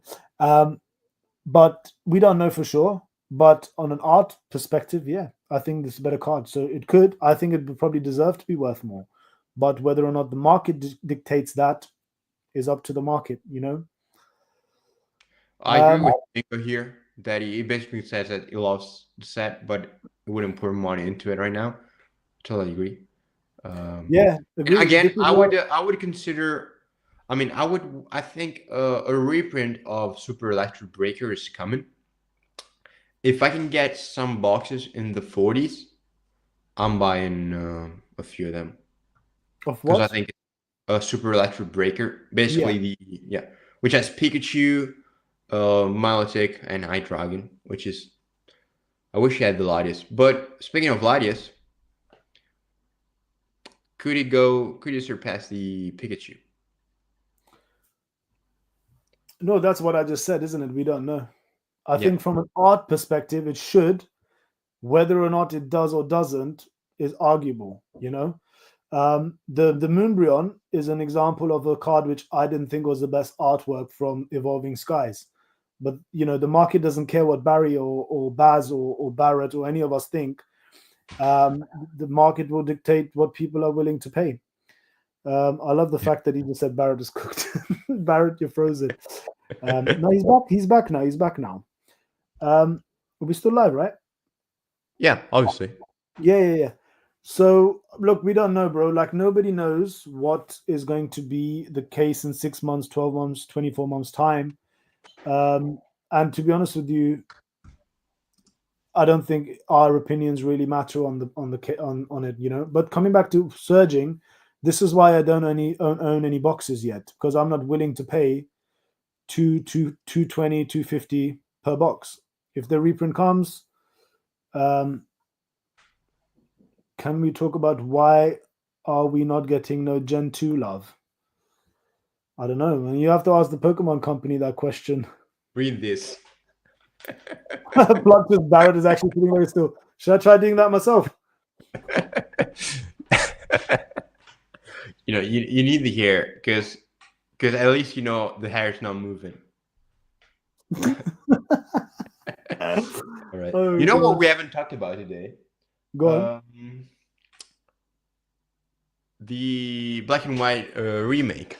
But we don't know for sure. But on an art perspective, yeah, I think this is a better card. So it could. I think it would probably deserve to be worth more. But whether or not the market dictates that is up to the market, you know? I agree with Nico here that he basically says that he loves the set, but he wouldn't put money into it right now. Totally agree. Yeah, And agreed. again, I would consider. I mean, I think a reprint of Super Electric Breaker is coming. If I can get some boxes in the 40s, I'm buying a few of them Of because I what? think a Super Electric Breaker, basically which has Pikachu, Milotic, and Hydreigon, which is I wish he had the Latias. But speaking of Latias, could he surpass the Pikachu? No, that's what I just said, isn't it? We don't know. I Yeah. think from an art perspective, it should. Whether or not it does or doesn't is arguable, you know? The Moonbryon is an example of a card which I didn't think was the best artwork from Evolving Skies. But, you know, the market doesn't care what Barry or Baz or Barrett or any of us think. The market will dictate what people are willing to pay. I love the fact that he just said Barrett is cooked. Barrett, you're frozen. No, he's back. He's back now. He's back now. Are we still live, right? Yeah, obviously. Yeah. So look, we don't know, bro. Like nobody knows what is going to be the case in 6 months, 12 months, 24 months time. And to be honest with you, I don't think our opinions really matter on it, you know. But coming back to surging, this is why I don't own any boxes yet, because I'm not willing to pay 220, 250 per box. If the reprint comes, can we talk about why are we not getting no Gen 2 love? I don't know. And you have to ask the Pokemon company that question. Read this. Plot twist, Barrett is actually sitting very still. Should I try doing that myself? You need the hair because at least you know the hair is not moving. All right. Oh, you know God. what we haven't talked about today? Go on. The Black and White remake.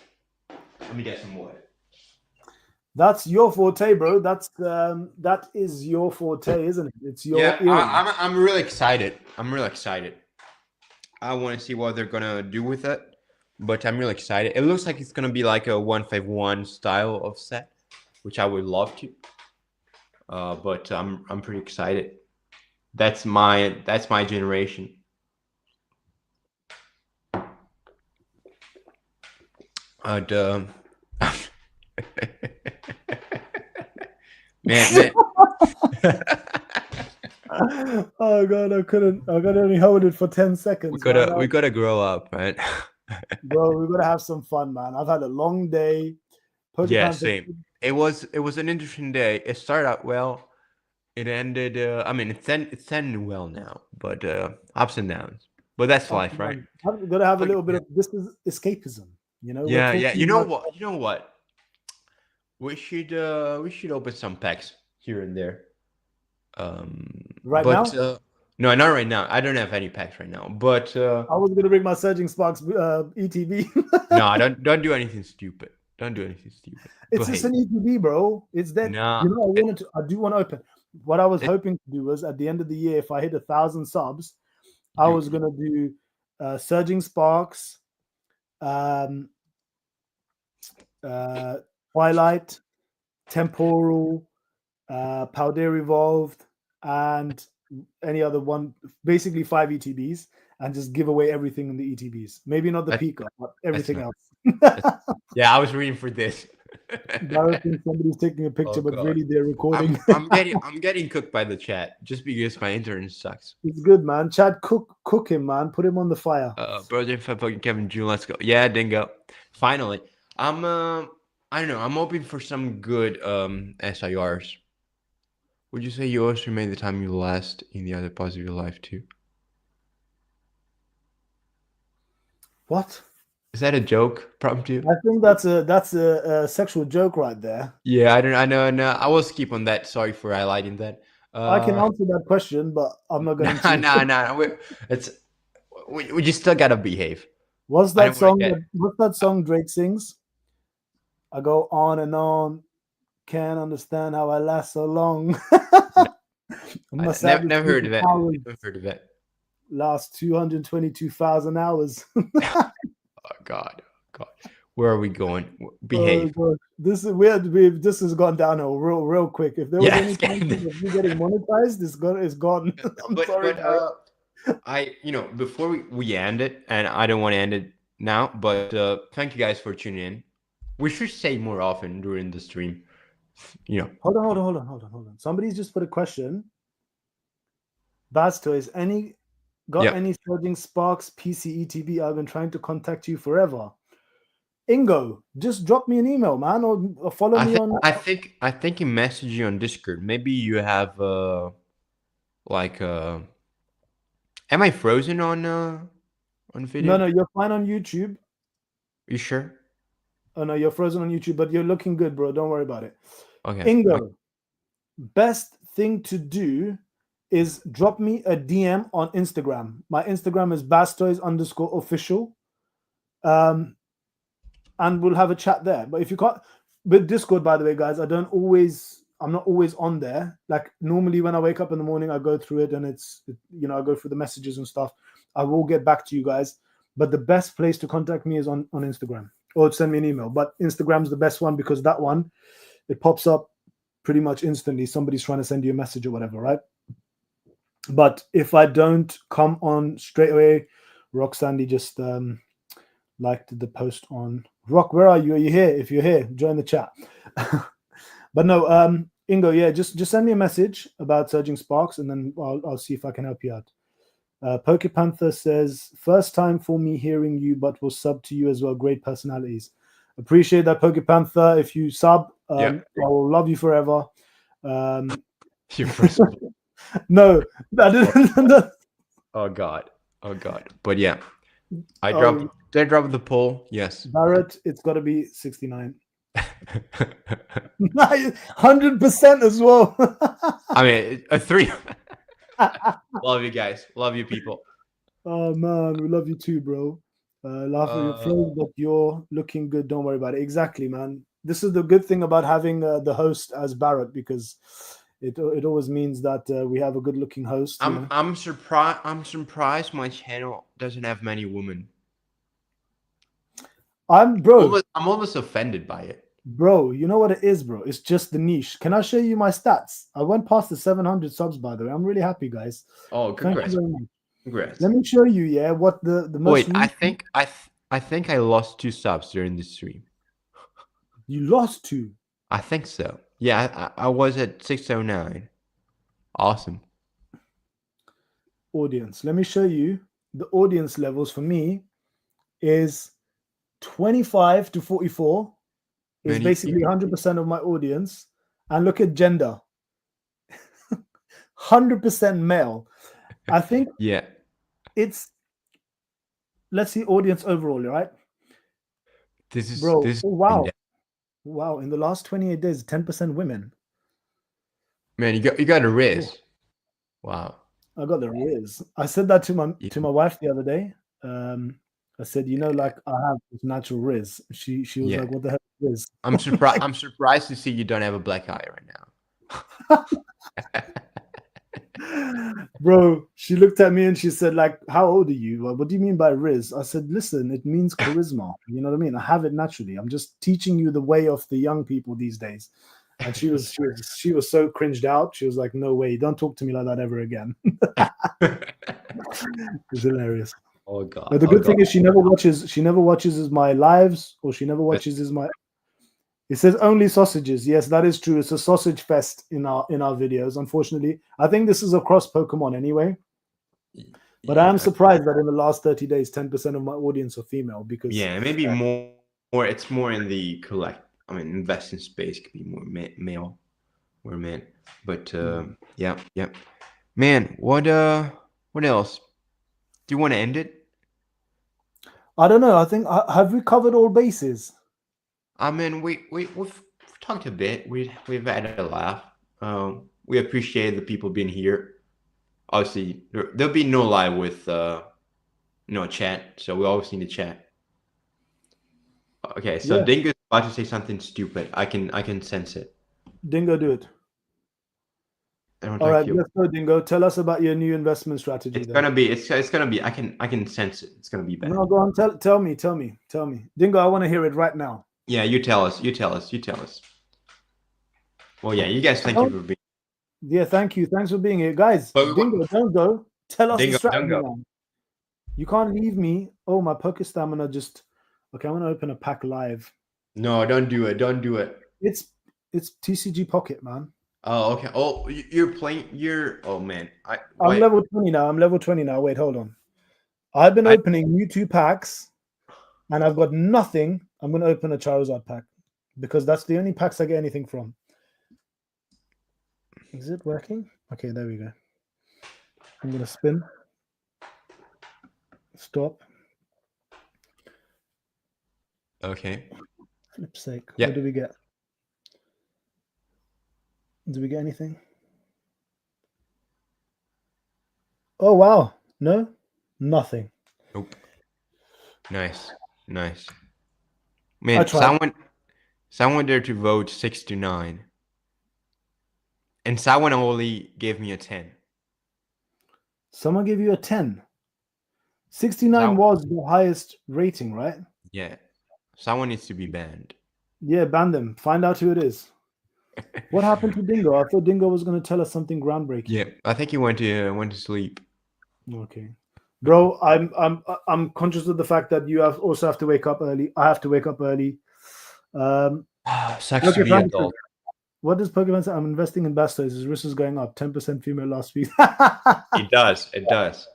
Let me get some water. That's your forte, bro. That is your forte, isn't it? It's your I'm really excited. I want to see what they're gonna do with it, but I'm really excited. It looks like it's gonna be like a 151 style of set, which I would love to. But I'm pretty excited. That's my generation. And man. Oh God, I could only hold it for 10 seconds. We gotta grow up, right? Bro, we gotta have some fun, man. I've had a long day. Yeah, same. It was an interesting day. It started out well. It ended. I mean, it's ending well now, but ups and downs. But that's life, right? We've got to have a little bit of this is escapism, you know. Yeah. You know what? We should open some packs here and there. Now? No, not right now. I don't have any packs right now. But I was gonna bring my Surging Sparks ETB. No, don't do anything stupid. Don't do anything stupid. It's just an ETB, bro. It's that. No, you know, I do want to open. What I was hoping to do was at the end of the year, if I hit 1,000 subs, I was gonna do Surging Sparks, Twilight, Temporal, Powder Evolved, and any other one, basically 5 ETBs, and just give away everything in the ETBs. Maybe not the Pika, but everything else. Yeah, I was reading for this. Somebody's taking a picture, but really they're recording. I'm getting cooked by the chat just because my internet sucks. It's good, man. Chad, cook him, man. Put him on the fire. Brother, fucking Kevin June, let's go. Yeah, Dingo. Finally, I don't know. I'm hoping for some good SIRs. Would you say you also remain the time you last in the other parts of your life too? What? Is that a joke prompt you? I think that's a sexual joke right there. Yeah, I know. I will skip on that. Sorry for highlighting that. I can answer that question, but I'm not going to. Nah. We just still gotta behave. What's I that don't want song? to get. What's that song Drake sings? I go on and on, can't understand how I last so long. I My never, savage never heard of it. superpowers Never heard of it. last 222,000 hours. Oh God, God, where are we going? Oh Behave. god, this is weird. This has gone downhill real quick. If there was Yeah, any chance of you getting monetized, it's gone. I'm sorry, before we end it, and I don't want to end it now, but thank you guys for tuning in. We should say more often during the stream. Hold on. Somebody's just put a question. Bastoys, any Surging Sparks PCE TV? I've been trying to contact you forever. Ingo, just drop me an email, man, or follow me on. I think he messaged you on Discord. Maybe you have am I frozen on video? No, you're fine on YouTube. You sure? Oh no, you're frozen on YouTube, but you're looking good, bro. Don't worry about it. Okay. Ingo, best thing to do is drop me a DM on Instagram. My Instagram is bastoys_official. And we'll have a chat there. But if you can't, with Discord, by the way, guys, I'm not always on there. Like normally when I wake up in the morning, I go through it and I go through the messages and stuff. I will get back to you guys. But the best place to contact me is on Instagram or send me an email. But Instagram's the best one because that one, it pops up pretty much instantly. Somebody's trying to send you a message or whatever, right? But if I don't come on straight away, Rock Sandy just liked the post on Rock. Where are you? Are you here? If you're here, join the chat. But no, Ingo, yeah, just send me a message about Surging Sparks, and then I'll see if I can help you out. PokePanther says, first time for me hearing you, but will sub to you as well. Great personalities. Appreciate that, PokePanther. If you sub, I will love you forever. No, I didn't. Oh God. But yeah, I dropped the poll. Yes, Barrett, it's got to be 69. 100% as well. I mean, a 3. Love you guys. Love you people. Oh man, we love you too, bro. Laugh at your phrase, but you're looking good. Don't worry about it. Exactly, man. This is the good thing about having the host as Barrett, because it always means that we have a good looking host. I'm surprised my channel doesn't have many women. I'm almost offended by it. Bro, you know what it is, bro? It's just the niche. Can I show you my stats? I went past the 700 subs, by the way. I'm really happy, guys. Oh, congrats. Thank you very much. Congrats. Let me show you, what the most. Wait, I think I lost 2 subs during this stream. You lost 2? I think so. Yeah, I was at 609. Awesome. Audience. Let me show you the audience levels for me is 25 to 44. Is basically 100% of my audience. And look at gender. 100% male. I think it's, let's see, audience overall, right? This is wow. In the last 28 days, 10% women. Man, you got a Riz. Wow. I got the Riz. I said that to my wife the other day. I said, like I have this natural Riz. She was like, what the hell is Riz? I'm surprised. I'm surprised to see you don't have a black eye right now. Bro, she looked at me and she said, like, how old are you? What do you mean by Riz? I said, listen, it means charisma. You know what I mean? I have it naturally. I'm just teaching you the way of the young people these days. And she was so cringed out. She was like, no way, don't talk to me like that ever again. It's hilarious. Oh God! But the good thing is she never watches my lives, or she never watches my. It says only sausages. Yes, that is true. It's a sausage fest in our videos. Unfortunately, I think this is across Pokemon anyway. But I am surprised that in the last 30 days, 10% of my audience are female, because maybe more. It's more in the investing space could be more male or men. But yeah. Man, what else? Do you want to end it? I don't know. I think have we covered all bases? I mean, we've talked a bit. We've had a laugh. We appreciate the people being here. Obviously, there'll be no live with no chat, so we always need to chat. Okay, so Yeah. Dingo's about to say something stupid. I can sense it. Dingo, do it. I don't All like right, you. let's go, Dingo. Tell us about your new investment strategy. It's then. gonna be it's gonna be. I can sense it. It's gonna be bad. No, go on. Tell me. Dingo, I want to hear it right now. Yeah, you tell us. You tell us. You tell us. Well, yeah, you guys. Thank you for being. Yeah, thank you. Thanks for being here, guys. But Dingo, don't go. Tell us the Dingo, strategy, don't go. man. You can't leave me. Oh, my poker stamina just. Okay, I'm gonna open a pack live. No, don't do it. Don't do it. It's TCG Pocket, man. Oh, okay. Oh, you're playing. You're. Oh man. I'm level 20 now. Wait, hold on. I've been opening new 2 packs, and I've got nothing. I'm gonna open a Charizard pack because that's the only packs I get anything from. Is it working? Okay, there we go. I'm gonna spin. Stop. Okay. Flip's sake. Yeah. What do we get? Do we get anything? Oh wow. No? Nothing. Nope. Nice. Nice. Man, someone dared to vote 6 to 9. And someone only gave me a 10. Someone gave you a 10. 69 was the highest rating, right? Yeah. Someone needs to be banned. Yeah, ban them. Find out who it is. What happened to Dingo? I thought Dingo was going to tell us something groundbreaking. Yeah, I think he went to sleep. Okay, bro. I'm conscious of the fact that you also have to wake up early. I have to wake up early. Sucks to be adult. What does Pokemon say? I'm investing in Bastos. His risk is going up. 10% female last week. It does. It does.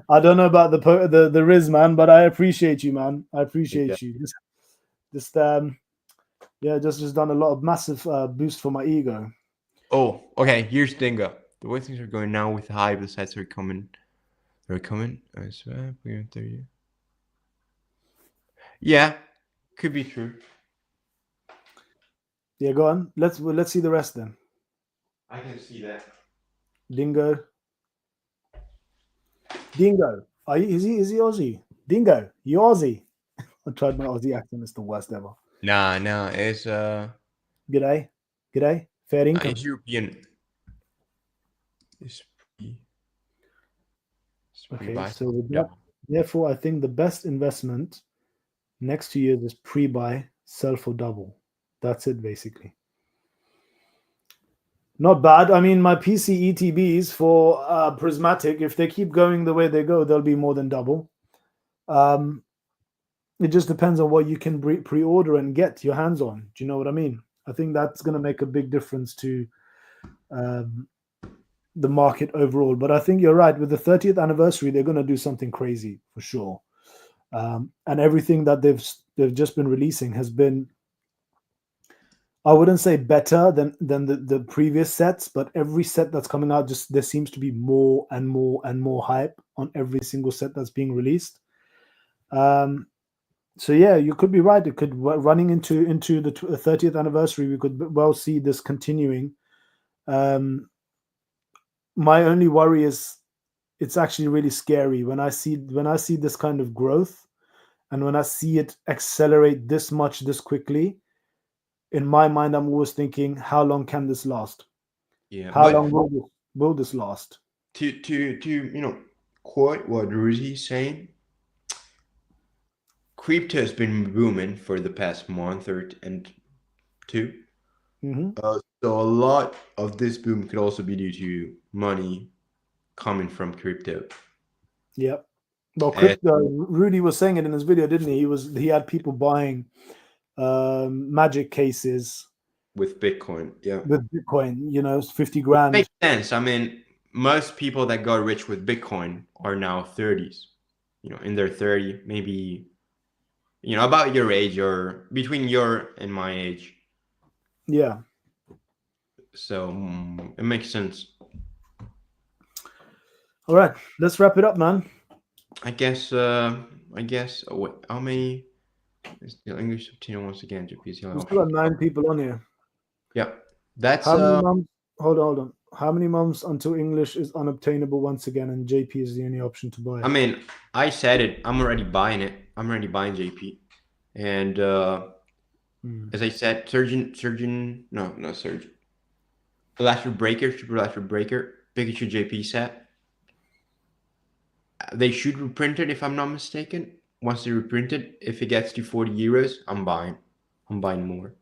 I don't know about the Riz, man, but I appreciate you, man. I appreciate you. Just done a lot of massive boost for my ego. Oh, okay. Here's Dingo. The way things are going now with hype, the sets are coming. They're coming. I swear, we're 30. Yeah, could be true. Yeah, go on. Let's see the rest then. I can see that. Dingo. Is he Aussie? Dingo, you Aussie? I tried my Aussie accent. It's the worst ever. Nah, it's G'day, fair income. It's European. Okay, so therefore, I think the best investment next 2 years is pre-buy, sell for double. That's it, basically. Not bad. I mean, my PC ETBs for Prismatic, if they keep going the way they go, they'll be more than double. It just depends on what you can pre-order and get your hands on. Do you know what I mean? I think that's going to make a big difference to the market overall. But I think you're right. With the 30th anniversary, they're going to do something crazy for sure. And everything that they've just been releasing has been, I wouldn't say better than the previous sets, but every set that's coming out, just there seems to be more and more and more hype on every single set that's being released. So yeah, you could be right. It could running into the 30th anniversary. We could well see this continuing. My only worry is it's actually really scary when I see this kind of growth, and when I see it accelerate this much this quickly. In my mind, I'm always thinking, how long can this last? Yeah. How long will this last? To quote what Ruzi's saying, crypto has been booming for the past month or two. Mm-hmm. So a lot of this boom could also be due to money coming from crypto. Yep. Well, crypto. Rudy was saying it in his video, didn't he? He had people buying magic cases with Bitcoin. Yeah. With Bitcoin, 50 grand. It makes sense. I mean, most people that got rich with Bitcoin are now 30s. In their 30, maybe. About your age or between your and my age. Yeah. So it makes sense. All right, let's wrap it up, man. I guess. Oh, wait, how many? Is the English subtitle once again? We've still got 9 people on here. Yeah, that's. How many months? Hold on. How many months until English is unobtainable once again and JP is the only option to buy? I mean, I said it. I'm already buying it. I'm already buying JP. And as I said, Surgeon. Electric Breaker, Super Electric Breaker, Pikachu JP set. They should reprint it if I'm not mistaken. Once they reprint it, if it gets to 40 euros, I'm buying. I'm buying more.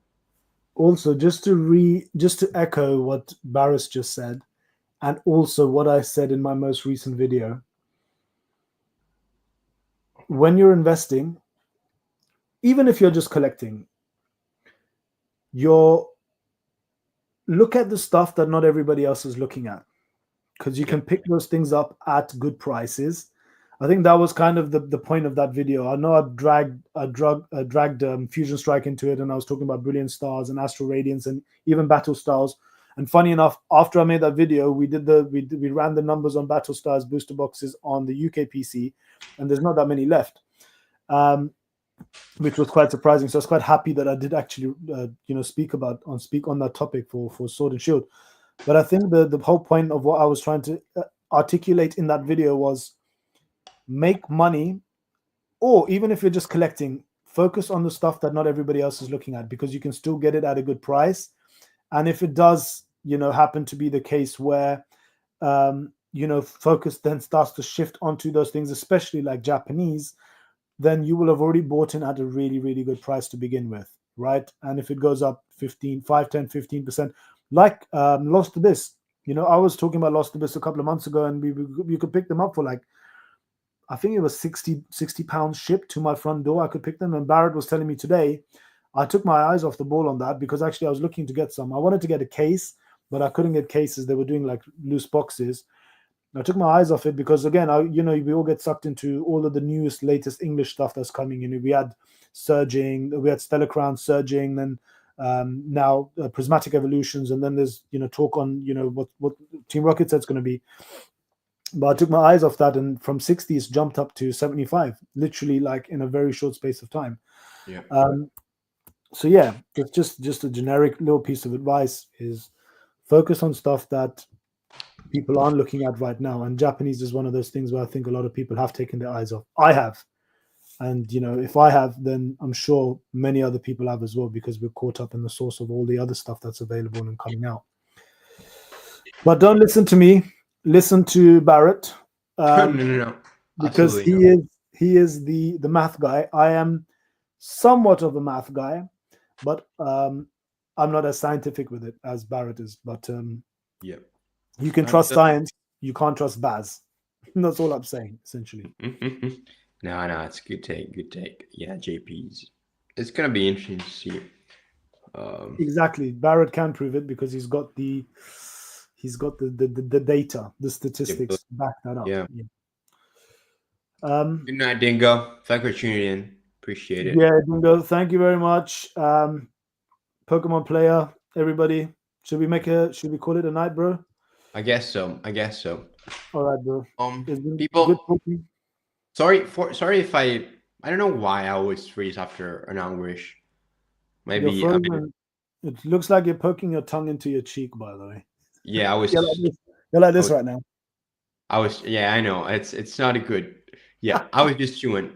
Also, just to echo what Barris just said, and also what I said in my most recent video. When you're investing, even if you're just collecting, look at the stuff that not everybody else is looking at, because you can pick those things up at good prices. I think that was kind of the point of that video. I know I dragged Fusion Strike into it, and I was talking about Brilliant Stars and Astral Radiance and even Battle Stars. And funny enough, after I made that video, we ran the numbers on Battle Stars booster boxes on the UK PC, and there's not that many left, which was quite surprising. So I was quite happy that I did actually, speak on that topic for Sword and Shield. But I think the whole point of what I was trying to articulate in that video was make money, or even if you're just collecting, focus on the stuff that not everybody else is looking at, because you can still get it at a good price. And if it does, happen to be the case where, focus then starts to shift onto those things, especially like Japanese, then you will have already bought in at a really, really good price to begin with, right? And if it goes up 5, 10, 15%, like Lost Abyss, I was talking about Lost Abyss a couple of months ago, and you could pick them up for like, I think it was 60 pounds shipped to my front door. I could pick them. And Barrett was telling me today, I took my eyes off the ball on that, because actually I was looking to get some. I wanted to get a case, but I couldn't get cases. They were doing like loose boxes. I took my eyes off it because, again, we all get sucked into all of the newest, latest English stuff that's coming. We had Surging, we had Stellar Crown Surging, then now Prismatic Evolutions, and then there's talk on what Team Rocket Set's going to be. But I took my eyes off that, and from 60 it's jumped up to 75, literally like in a very short space of time. Yeah. So yeah, it's just a generic little piece of advice is focus on stuff that people aren't looking at right now. And Japanese is one of those things where I think a lot of people have taken their eyes off. I have. And, if I have, then I'm sure many other people have as well, because we're caught up in the source of all the other stuff that's available and coming out. But don't listen to me. Listen to Barrett. No. Because he is the math guy. I am somewhat of a math guy, but I'm not as scientific with it as Barrett is. But yeah, you can trust science. You can't trust Baz. That's all I'm saying, essentially. No, it's good take. Yeah, JP's. It's gonna be interesting to see. Exactly, Barrett can prove it because he's got the data, the statistics to back that up. Yeah. Good night, Dingo. Thank you for tuning in. Appreciate it. Yeah, Dingo. Thank you very much. Pokemon player, everybody. Should we call it a night, bro? I guess so. All right, bro. People. Sorry if I don't know why I always freeze after an anguish. Maybe it looks like you're poking your tongue into your cheek, by the way. Yeah, I was. You're like this right now. Yeah, I know. It's not a good. Yeah, I was just chewing.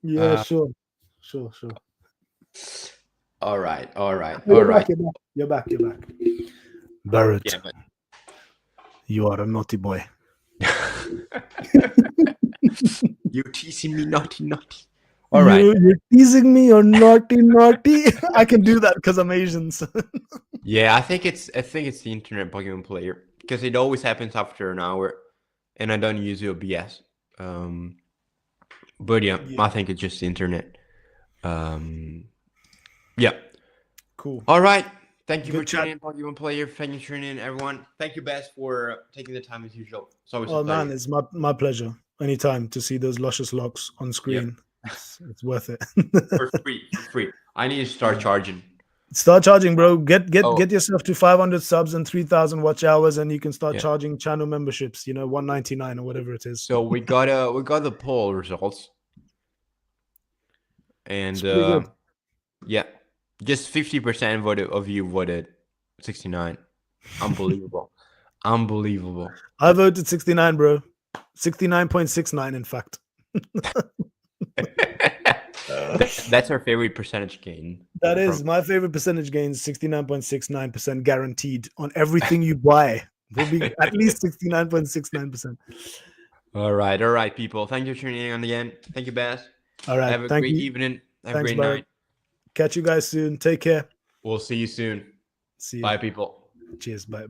Yeah, sure. All right. You're back. Barrett. Yeah, but... You are a naughty boy. You're teasing me, naughty. All right. You're teasing me, or naughty. I can do that because I'm Asian. So. Yeah, I think it's the internet Pokemon player, because it always happens after an hour, and I don't use OBS. But yeah, I think it's just the internet. Yeah. Cool. All right. Thank you for tuning in, Pokemon player. Thank you for tuning in, everyone. Thank you, Bess, for taking the time as usual. It's always a pleasure. Man, it's my pleasure. Anytime to see those luscious locks on screen. Yep. It's worth it. For free. I need to start charging. Start charging, bro. Get yourself to 500 subs and 3,000 watch hours, and you can start charging channel memberships. $1.99 or whatever it is. So we got the poll results, and yeah, just 50% of you voted 69. Unbelievable. Unbelievable. I voted 69, bro. 69.69, in fact. That's our favorite percentage gain. That is my favorite percentage gain, 69.69% guaranteed on everything you buy. Will be at least 69.69%. All right, people. Thank you for tuning in again. Thank you, Baz. All right. Have a great evening. Have a great night. Catch you guys soon. Take care. We'll see you soon. See you. Bye, people. Cheers. Bye.